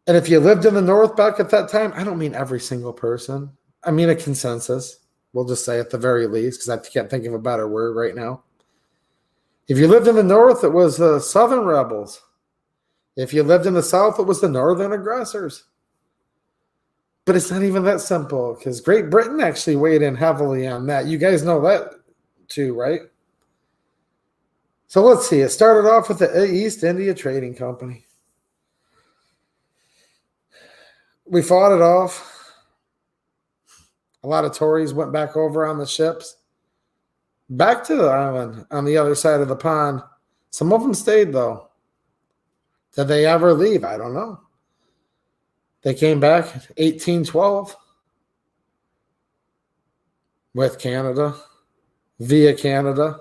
And if you lived in the North back at that time, I don't mean every single person. I mean a consensus. We'll just say at the very least, because I can't think of a better word right now. If you lived in the North, it was the Southern rebels. If you lived in the South, it was the Northern aggressors. But it's not even that simple because Great Britain actually weighed in heavily on that. You guys know that too, right? So let's see. It started off with the East India Trading Company. We fought it off. A lot of Tories went back over on the ships, back to the island on the other side of the pond. Some of them stayed, though. Did they ever leave? I don't know. They came back in 1812 with Canada, via Canada.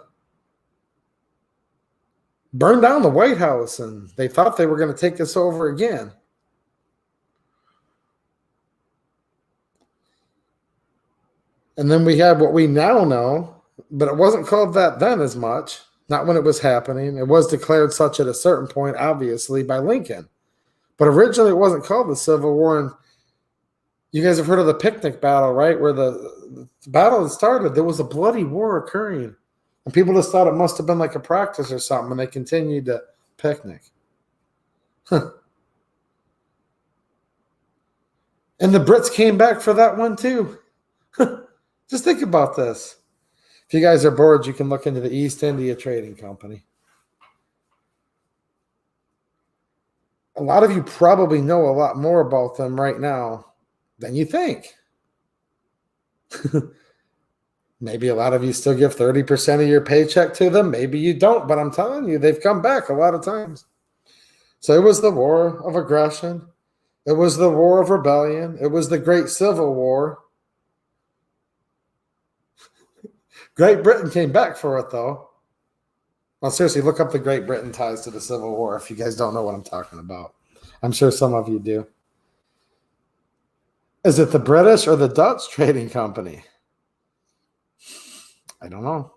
Burned down the White House, and they thought they were going to take us over again. And then we had what we now know, but it wasn't called that then as much, not when it was happening. It was declared such at a certain point, obviously, by Lincoln. But originally it wasn't called the Civil War. And you guys have heard of the picnic battle, right? Where the battle started, there was a bloody war occurring. And people just thought it must have been like a practice or something, and they continued to picnic. And the Brits came back for that one too. Just think about this. If you guys are bored, you can look into the East India Trading Company. A lot of you probably know a lot more about them right now than you think. Maybe a lot of you still give 30% of your paycheck to them. Maybe you don't, but I'm telling you, they've come back a lot of times. So it was the war of aggression. It was the war of rebellion. It was the Great Civil War. Great Britain came back for it, though. Well, seriously, look up the Great Britain ties to the Civil War if you guys don't know what I'm talking about. I'm sure some of you do. Is it the British or the Dutch Trading Company? I don't know.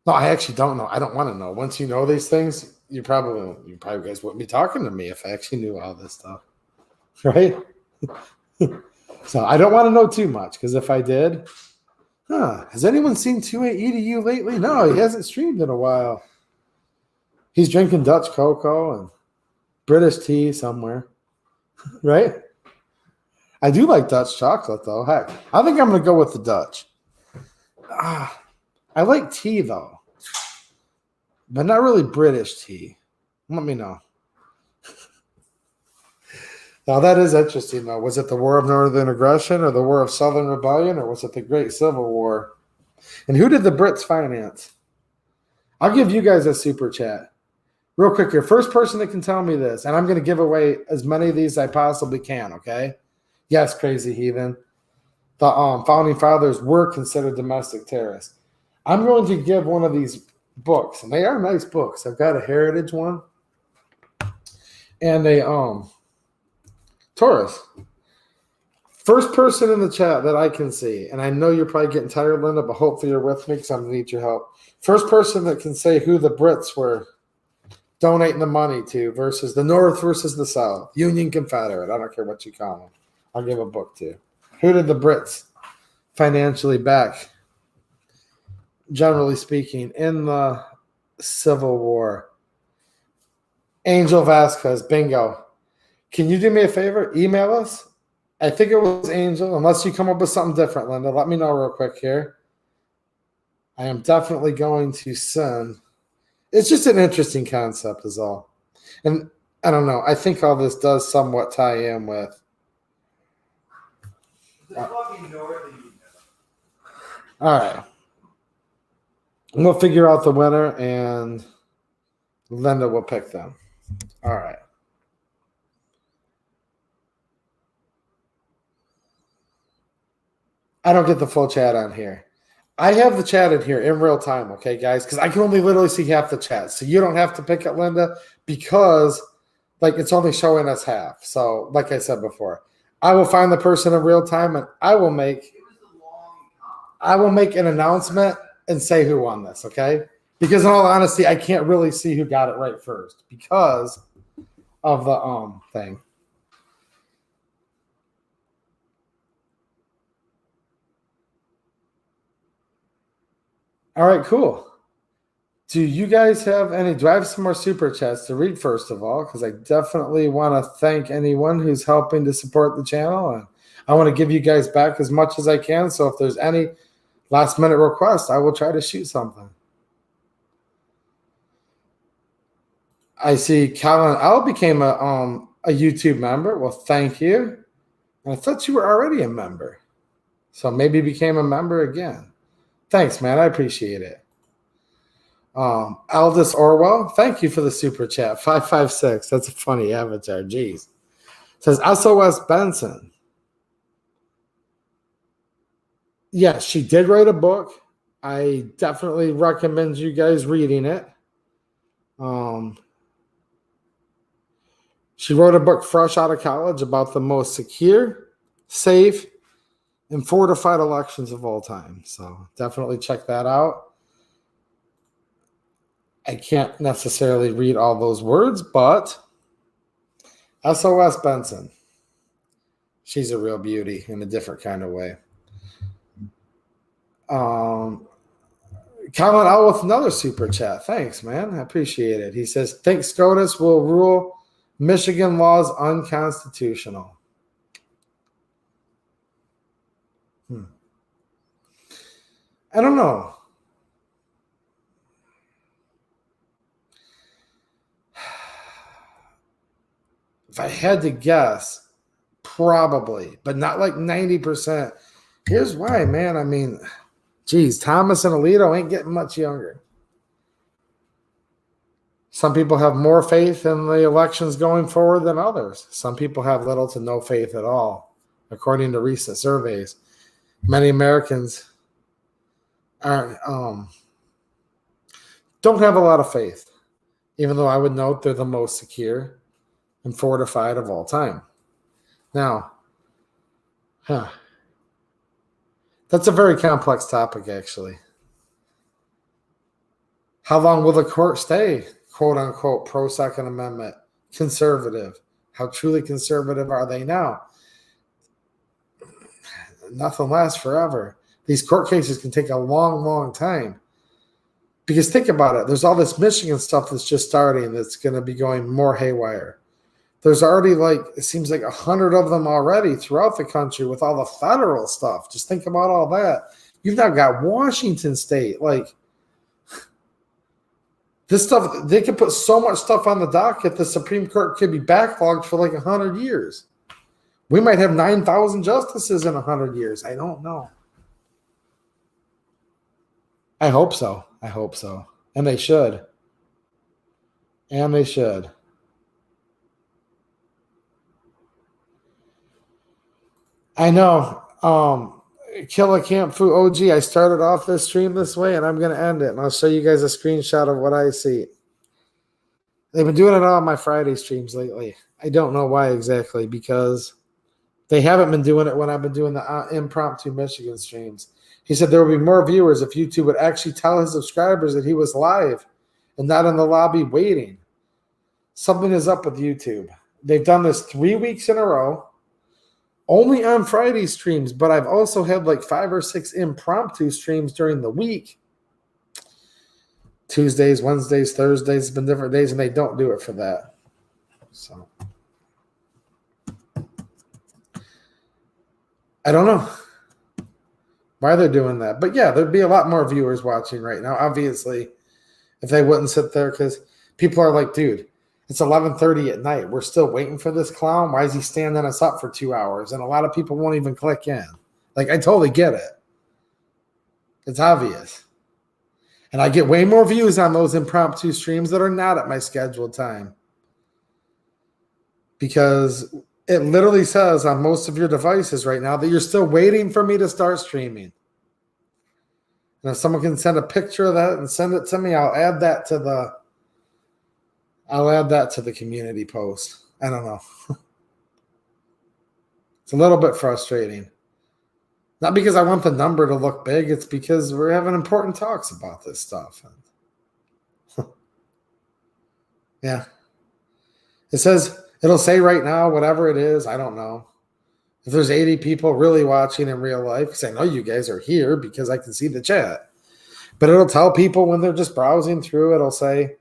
No, I actually don't know. I don't want to know. Once you know these things, you probably guys wouldn't be talking to me if I actually knew all this stuff, right? So I don't want to know too much because if I did, has anyone seen 28EDU lately? No, he hasn't streamed in a while. He's drinking Dutch cocoa and British tea somewhere, right? I do like Dutch chocolate, though. Heck, I think I'm going to go with the Dutch. I like tea, though, but not really British tea. Let me know. Now, that is interesting, though. Was it the War of Northern Aggression or the War of Southern Rebellion, or was it the Great Civil War? And who did the Brits finance? I'll give you guys a super chat. Real quick here. First person that can tell me this, and I'm going to give away as many of these as I possibly can, okay? Yes, crazy heathen. The founding fathers were considered domestic terrorists. I'm going to give one of these books, and they are nice books. I've got a heritage one and a Taurus. First person in the chat that I can see, and I know you're probably getting tired, Linda, but hopefully you're with me because I'm going to need your help. First person that can say who the Brits were donating the money to versus the North versus the South, Union, Confederate. I don't care what you call them. I'll give a book to. Who did the Brits financially back, generally speaking, in the Civil War? Angel Vasquez, bingo. Can you do me a favor? Email us. I think it was Angel, unless you come up with something different, Linda. Let me know real quick here. I am definitely going to send. It's just an interesting concept is all. And I don't know. I think all this does somewhat tie in with. All right. We'll figure out the winner, and Linda will pick them. All right. I don't get the full chat on here. I have the chat in here in real time, okay, guys? Because I can only literally see half the chat. So you don't have to pick it, Linda, because it's only showing us half. So like I said before, I will find the person in real time, and I will make an announcement and say who won this, okay? Because in all honesty, I can't really see who got it right first because of the thing. All right, cool. Do you guys have any? Do I have some more super chats to read first of all? Because I definitely want to thank anyone who's helping to support the channel, and I want to give you guys back as much as I can. So if there's any last minute requests, I will try to shoot something. I see Colin L became a YouTube member. Well, thank you. I thought you were already a member, so maybe became a member again. Thanks, man. I appreciate it. Aldous Orwell, thank you for the super chat. 556. That's a funny avatar. Jeez. Says SOS Benson. Yes, she did write a book. I definitely recommend you guys reading it. She wrote a book fresh out of college about the most secure, safe, and fortified elections of all time. So definitely check that out. I can't necessarily read all those words, but SOS Benson. She's a real beauty in a different kind of way. Colin out with another super chat. Thanks, man. I appreciate it. He says, think SCOTUS will rule Michigan laws unconstitutional. I don't know. If I had to guess, probably, but not like 90%. Here's why, man. I mean, geez, Thomas and Alito ain't getting much younger. Some people have more faith in the elections going forward than others. Some people have little to no faith at all, according to recent surveys. Many Americans aren't don't have a lot of faith, even though I would note they're the most secure and fortified of all time. Now, that's a very complex topic, actually. How long will the court stay, quote unquote, pro Second Amendment, conservative? How truly conservative are they now? Nothing lasts forever. These court cases can take a long, long time. Because think about it. There's all this Michigan stuff that's just starting that's going to be going more haywire. There's already it seems like 100 of them already throughout the country with all the federal stuff. Just think about all that. You've now got Washington State. This stuff, they could put so much stuff on the docket, the Supreme Court could be backlogged for 100 years. We might have 9,000 justices in 100 years. I don't know. I hope so. I hope so. And they should. And they should. I know. Killa Camp Fu OG, I started off this stream this way, and I'm going to end it. And I'll show you guys a screenshot of what I see. They've been doing it on my Friday streams lately. I don't know why exactly, because they haven't been doing it when I've been doing the impromptu Michigan streams. He said there would be more viewers if YouTube would actually tell his subscribers that he was live and not in the lobby waiting. Something is up with YouTube. They've done this 3 weeks in a row, only on Friday streams, but I've also had 5 or 6 impromptu streams during the week. Tuesdays, Wednesdays, Thursdays, it's been different days, and they don't do it for that. So I don't know why they're doing that. But yeah, there'd be a lot more viewers watching right now, obviously, if they wouldn't sit there, because people are like, dude, it's 11:30 at night. We're still waiting for this clown. Why is he standing us up for 2 hours? And a lot of people won't even click in. I totally get it. It's obvious. And I get way more views on those impromptu streams that are not at my scheduled time. Because it literally says on most of your devices right now that you're still waiting for me to start streaming. And if someone can send a picture of that and send it to me, I'll add that to the community post. I don't know. It's a little bit frustrating. Not because I want the number to look big. It's because we're having important talks about this stuff. Yeah. It'll say right now, whatever it is, I don't know. If there's 80 people really watching in real life, because I know you guys are here because I can see the chat. But it'll tell people when they're just browsing through, it'll say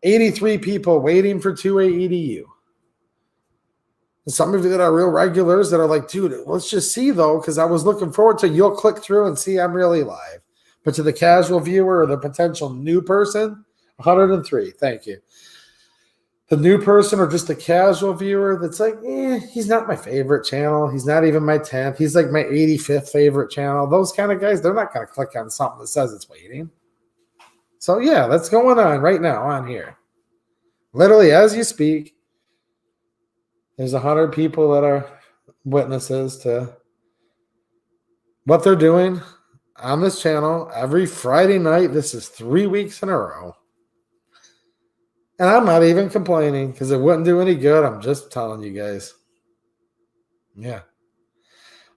83 people waiting for 2A EDU. And some of you that are real regulars that are like, dude, let's just see though, because I was looking forward to, you'll click through and see I'm really live. But to the casual viewer or the potential new person, 103. Thank you. The new person or just a casual viewer that's like, he's not my favorite channel. He's not even my 10th. He's like my 85th favorite channel. Those kind of guys, they're not going to click on something that says it's waiting. So yeah, that's going on right now on here. Literally as you speak, there's 100 people that are witnesses to what they're doing on this channel every Friday night. This is 3 weeks in a row. And I'm not even complaining because it wouldn't do any good. I'm just telling you guys. Yeah.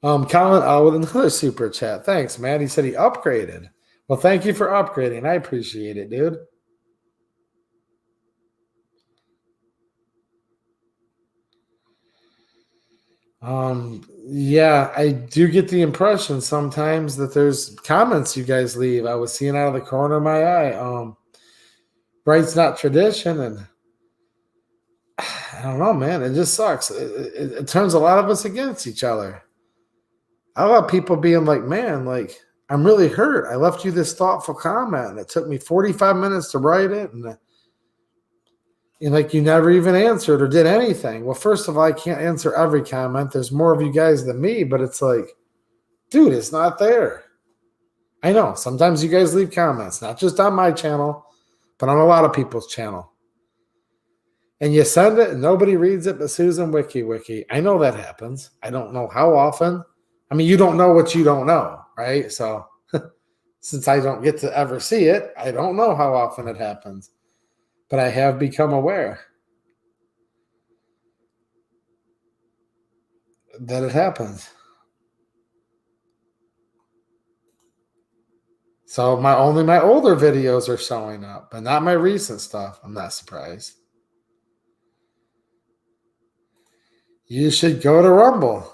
Colin with another super chat. Thanks, man. He said he upgraded. Well, thank you for upgrading. I appreciate it, dude. Yeah, I do get the impression sometimes that there's comments you guys leave. I was seeing out of the corner of my eye. Right's not tradition, and I don't know, man. It just sucks. It turns a lot of us against each other. I love people being like, man, like, I'm really hurt. I left you this thoughtful comment, and it took me 45 minutes to write it, and like you never even answered or did anything. Well, first of all, I can't answer every comment. There's more of you guys than me, but it's like, dude, it's not there. I know. Sometimes you guys leave comments, not just on my channel, but on a lot of people's channel. And you send it and nobody reads it but Susan Wiki. I know that happens. I don't know how often. I mean, you don't know what you don't know, right? So since I don't get to ever see it, I don't know how often it happens. But I have become aware that it happens. So only my older videos are showing up, but not my recent stuff. I'm not surprised. You should go to Rumble.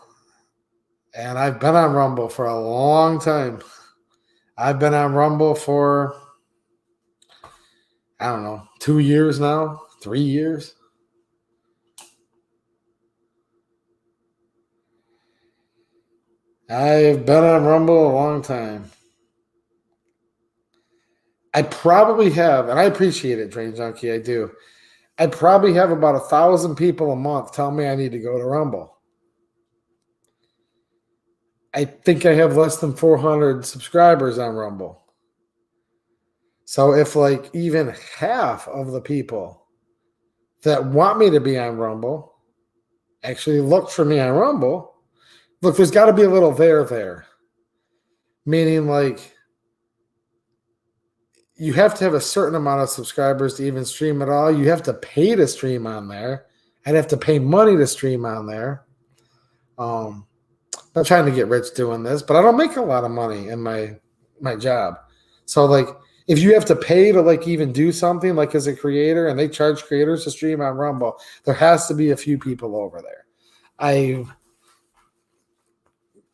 And I've been on Rumble for a long time. I've been on Rumble for, I don't know, 2 years now, 3 years. I've been on Rumble a long time. I probably have, and I appreciate it, Drain Junkie, I do. I probably have about 1,000 people a month tell me I need to go to Rumble. I think I have less than 400 subscribers on Rumble. So if like even half of the people that want me to be on Rumble actually look for me on Rumble, look, there's got to be a little there. Meaning like you have to have a certain amount of subscribers to even stream at all. You have to pay to stream on there. I'd have to pay money to stream on there. I'm not trying to get rich doing this, but I don't make a lot of money in my job. So like if you have to pay to like even do something like as a creator and they charge creators to stream on Rumble, there has to be a few people over there. I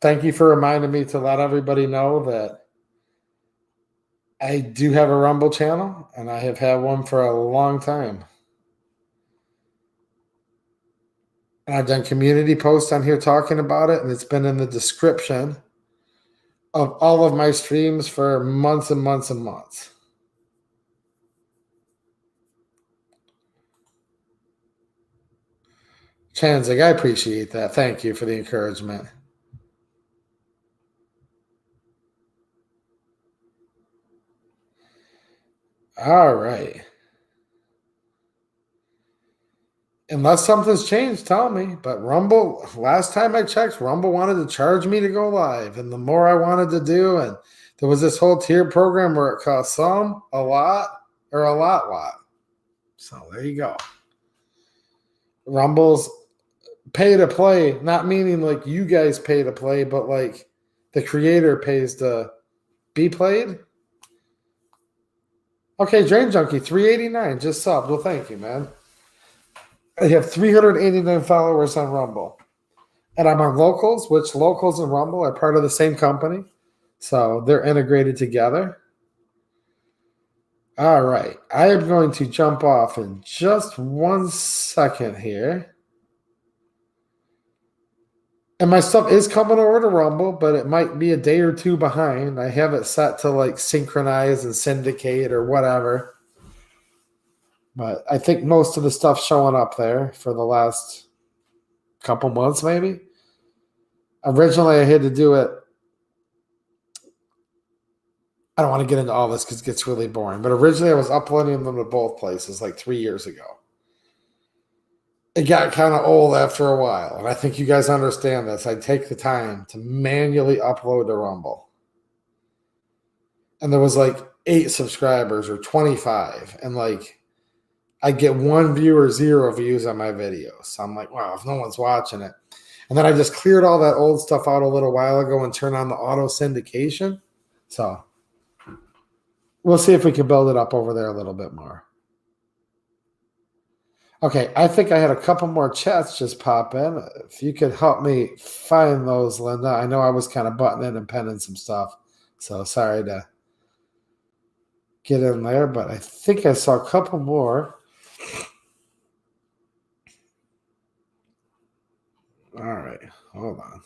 thank you for reminding me to let everybody know that I do have a Rumble channel, and I have had one for a long time. And I've done community posts on here talking about it, and it's been in the description of all of my streams for months and months and months. Chanzig, I appreciate that. Thank you for the encouragement. All right. Unless something's changed, tell me. But Rumble, last time I checked, Rumble wanted to charge me to go live. And the more I wanted to do, and there was this whole tier program where it cost some, a lot, or a lot. So there you go. Rumble's pay to play, not meaning like you guys pay to play, but like the creator pays to be played. Okay, Drain Junkie, 389, just subbed. Well, thank you, man. I have 389 followers on Rumble. And I'm on Locals, which Locals and Rumble are part of the same company. So they're integrated together. All right. I am going to jump off in just 1 second here. And my stuff is coming over to Rumble, but it might be a day or two behind. I have it set to like synchronize and syndicate or whatever. But I think most of the stuff showing up there for the last couple months, maybe. Originally, I had to do it. I don't want to get into all this because it gets really boring. But originally, I was uploading them to both places like 3 years ago. It got kind of old after a while. And I think you guys understand this. I take the time to manually upload to Rumble. And there was like 8 subscribers or 25. And like I get 1 view or 0 views on my videos. So I'm like, wow, if no one's watching it. And then I just cleared all that old stuff out a little while ago and turned on the auto syndication. So we'll see if we can build it up over there a little bit more. Okay, I think I had a couple more chats just pop in. If you could help me find those, Linda. I know I was kind of butting in and penning some stuff. So sorry to get in there, but I think I saw a couple more. All right, hold on.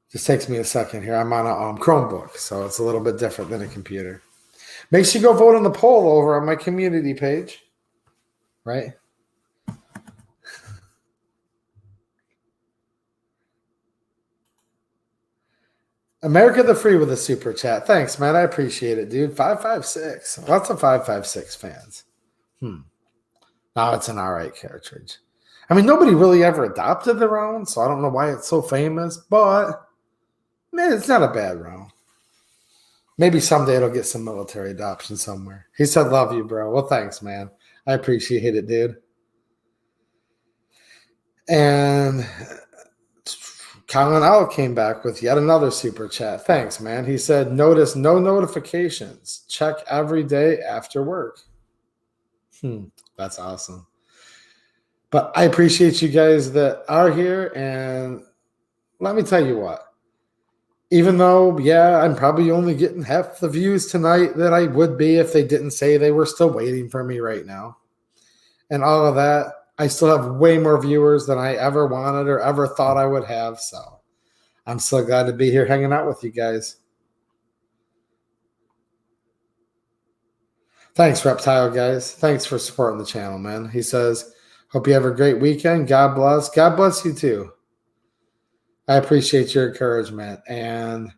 Just takes me a second here. I'm on a Chromebook, so it's a little bit different than a computer. Make sure you go vote on the poll over on my community page, right? America the Free with a super chat. Thanks, man. I appreciate it, dude. 556. Lots of 556 fans. Now it's an all right cartridge. I mean, nobody really ever adopted the round, so I don't know why it's so famous, but man, it's not a bad round. Maybe someday it'll get some military adoption somewhere. He said, love you, bro. Well, thanks, man. I appreciate it, dude. And Colin Owl came back with yet another super chat. Thanks, man. He said, notice no notifications. Check every day after work. That's awesome. But I appreciate you guys that are here. And let me tell you what. Even though, yeah, I'm probably only getting half the views tonight that I would be if they didn't say they were still waiting for me right now. And all of that, I still have way more viewers than I ever wanted or ever thought I would have. So I'm so glad to be here hanging out with you guys. Thanks, Reptile guys. Thanks for supporting the channel, man. He says, hope you have a great weekend. God bless. God bless you too. I appreciate your encouragement. And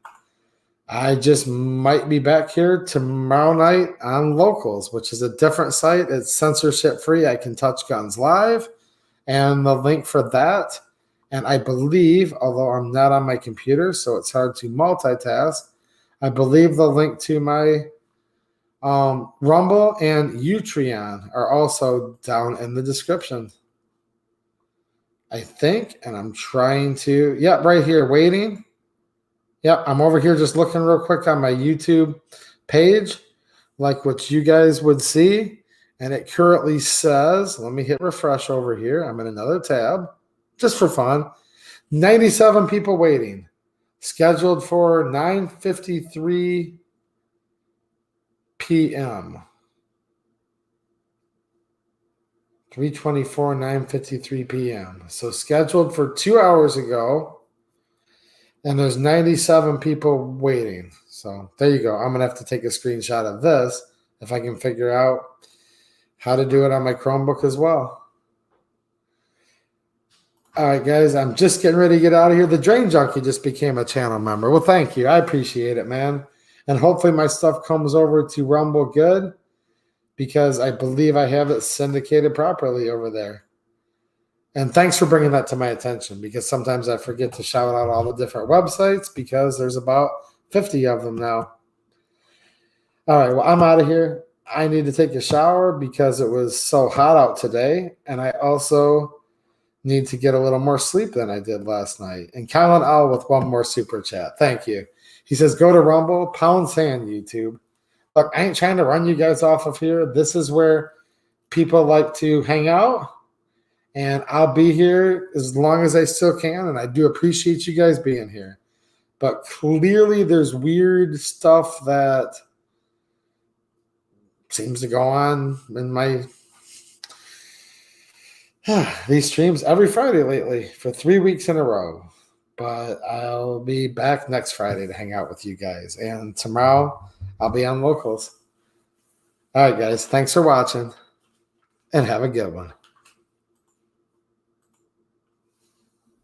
I just might be back here tomorrow night on Locals, which is a different site. It's censorship free. I can touch guns live. And the link for that, and I believe, although I'm not on my computer, so it's hard to multitask, I believe the link to my Rumble and Utreon are also down in the description. I think, and I'm trying to, yep, right here, waiting. Yep, I'm over here just looking real quick on my YouTube page, like what you guys would see. And it currently says, let me hit refresh over here. I'm in another tab, just for fun. 97 people waiting, scheduled for 9:53 p.m. 3:24, 9:53 p.m. So scheduled for 2 hours ago, and there's 97 people waiting. So there you go. I'm going to have to take a screenshot of this if I can figure out how to do it on my Chromebook as well. All right, guys, I'm just getting ready to get out of here. The Drain Junkie just became a channel member. Well, thank you. I appreciate it, man. And hopefully my stuff comes over to Rumble good, because I believe I have it syndicated properly over there. And thanks for bringing that to my attention, because sometimes I forget to shout out all the different websites because there's about 50 of them now. All right, well, I'm out of here. I need to take a shower because it was so hot out today. And I also need to get a little more sleep than I did last night. And Colin Owl with one more super chat. Thank you. He says, go to Rumble, pound sand, YouTube. Look, I ain't trying to run you guys off of here. This is where people like to hang out. And I'll be here as long as I still can. And I do appreciate you guys being here. But clearly there's weird stuff that seems to go on in my these streams every Friday lately for 3 weeks in a row. But I'll be back next Friday to hang out with you guys. And tomorrow I'll be on locals. All right, guys. Thanks for watching and have a good one.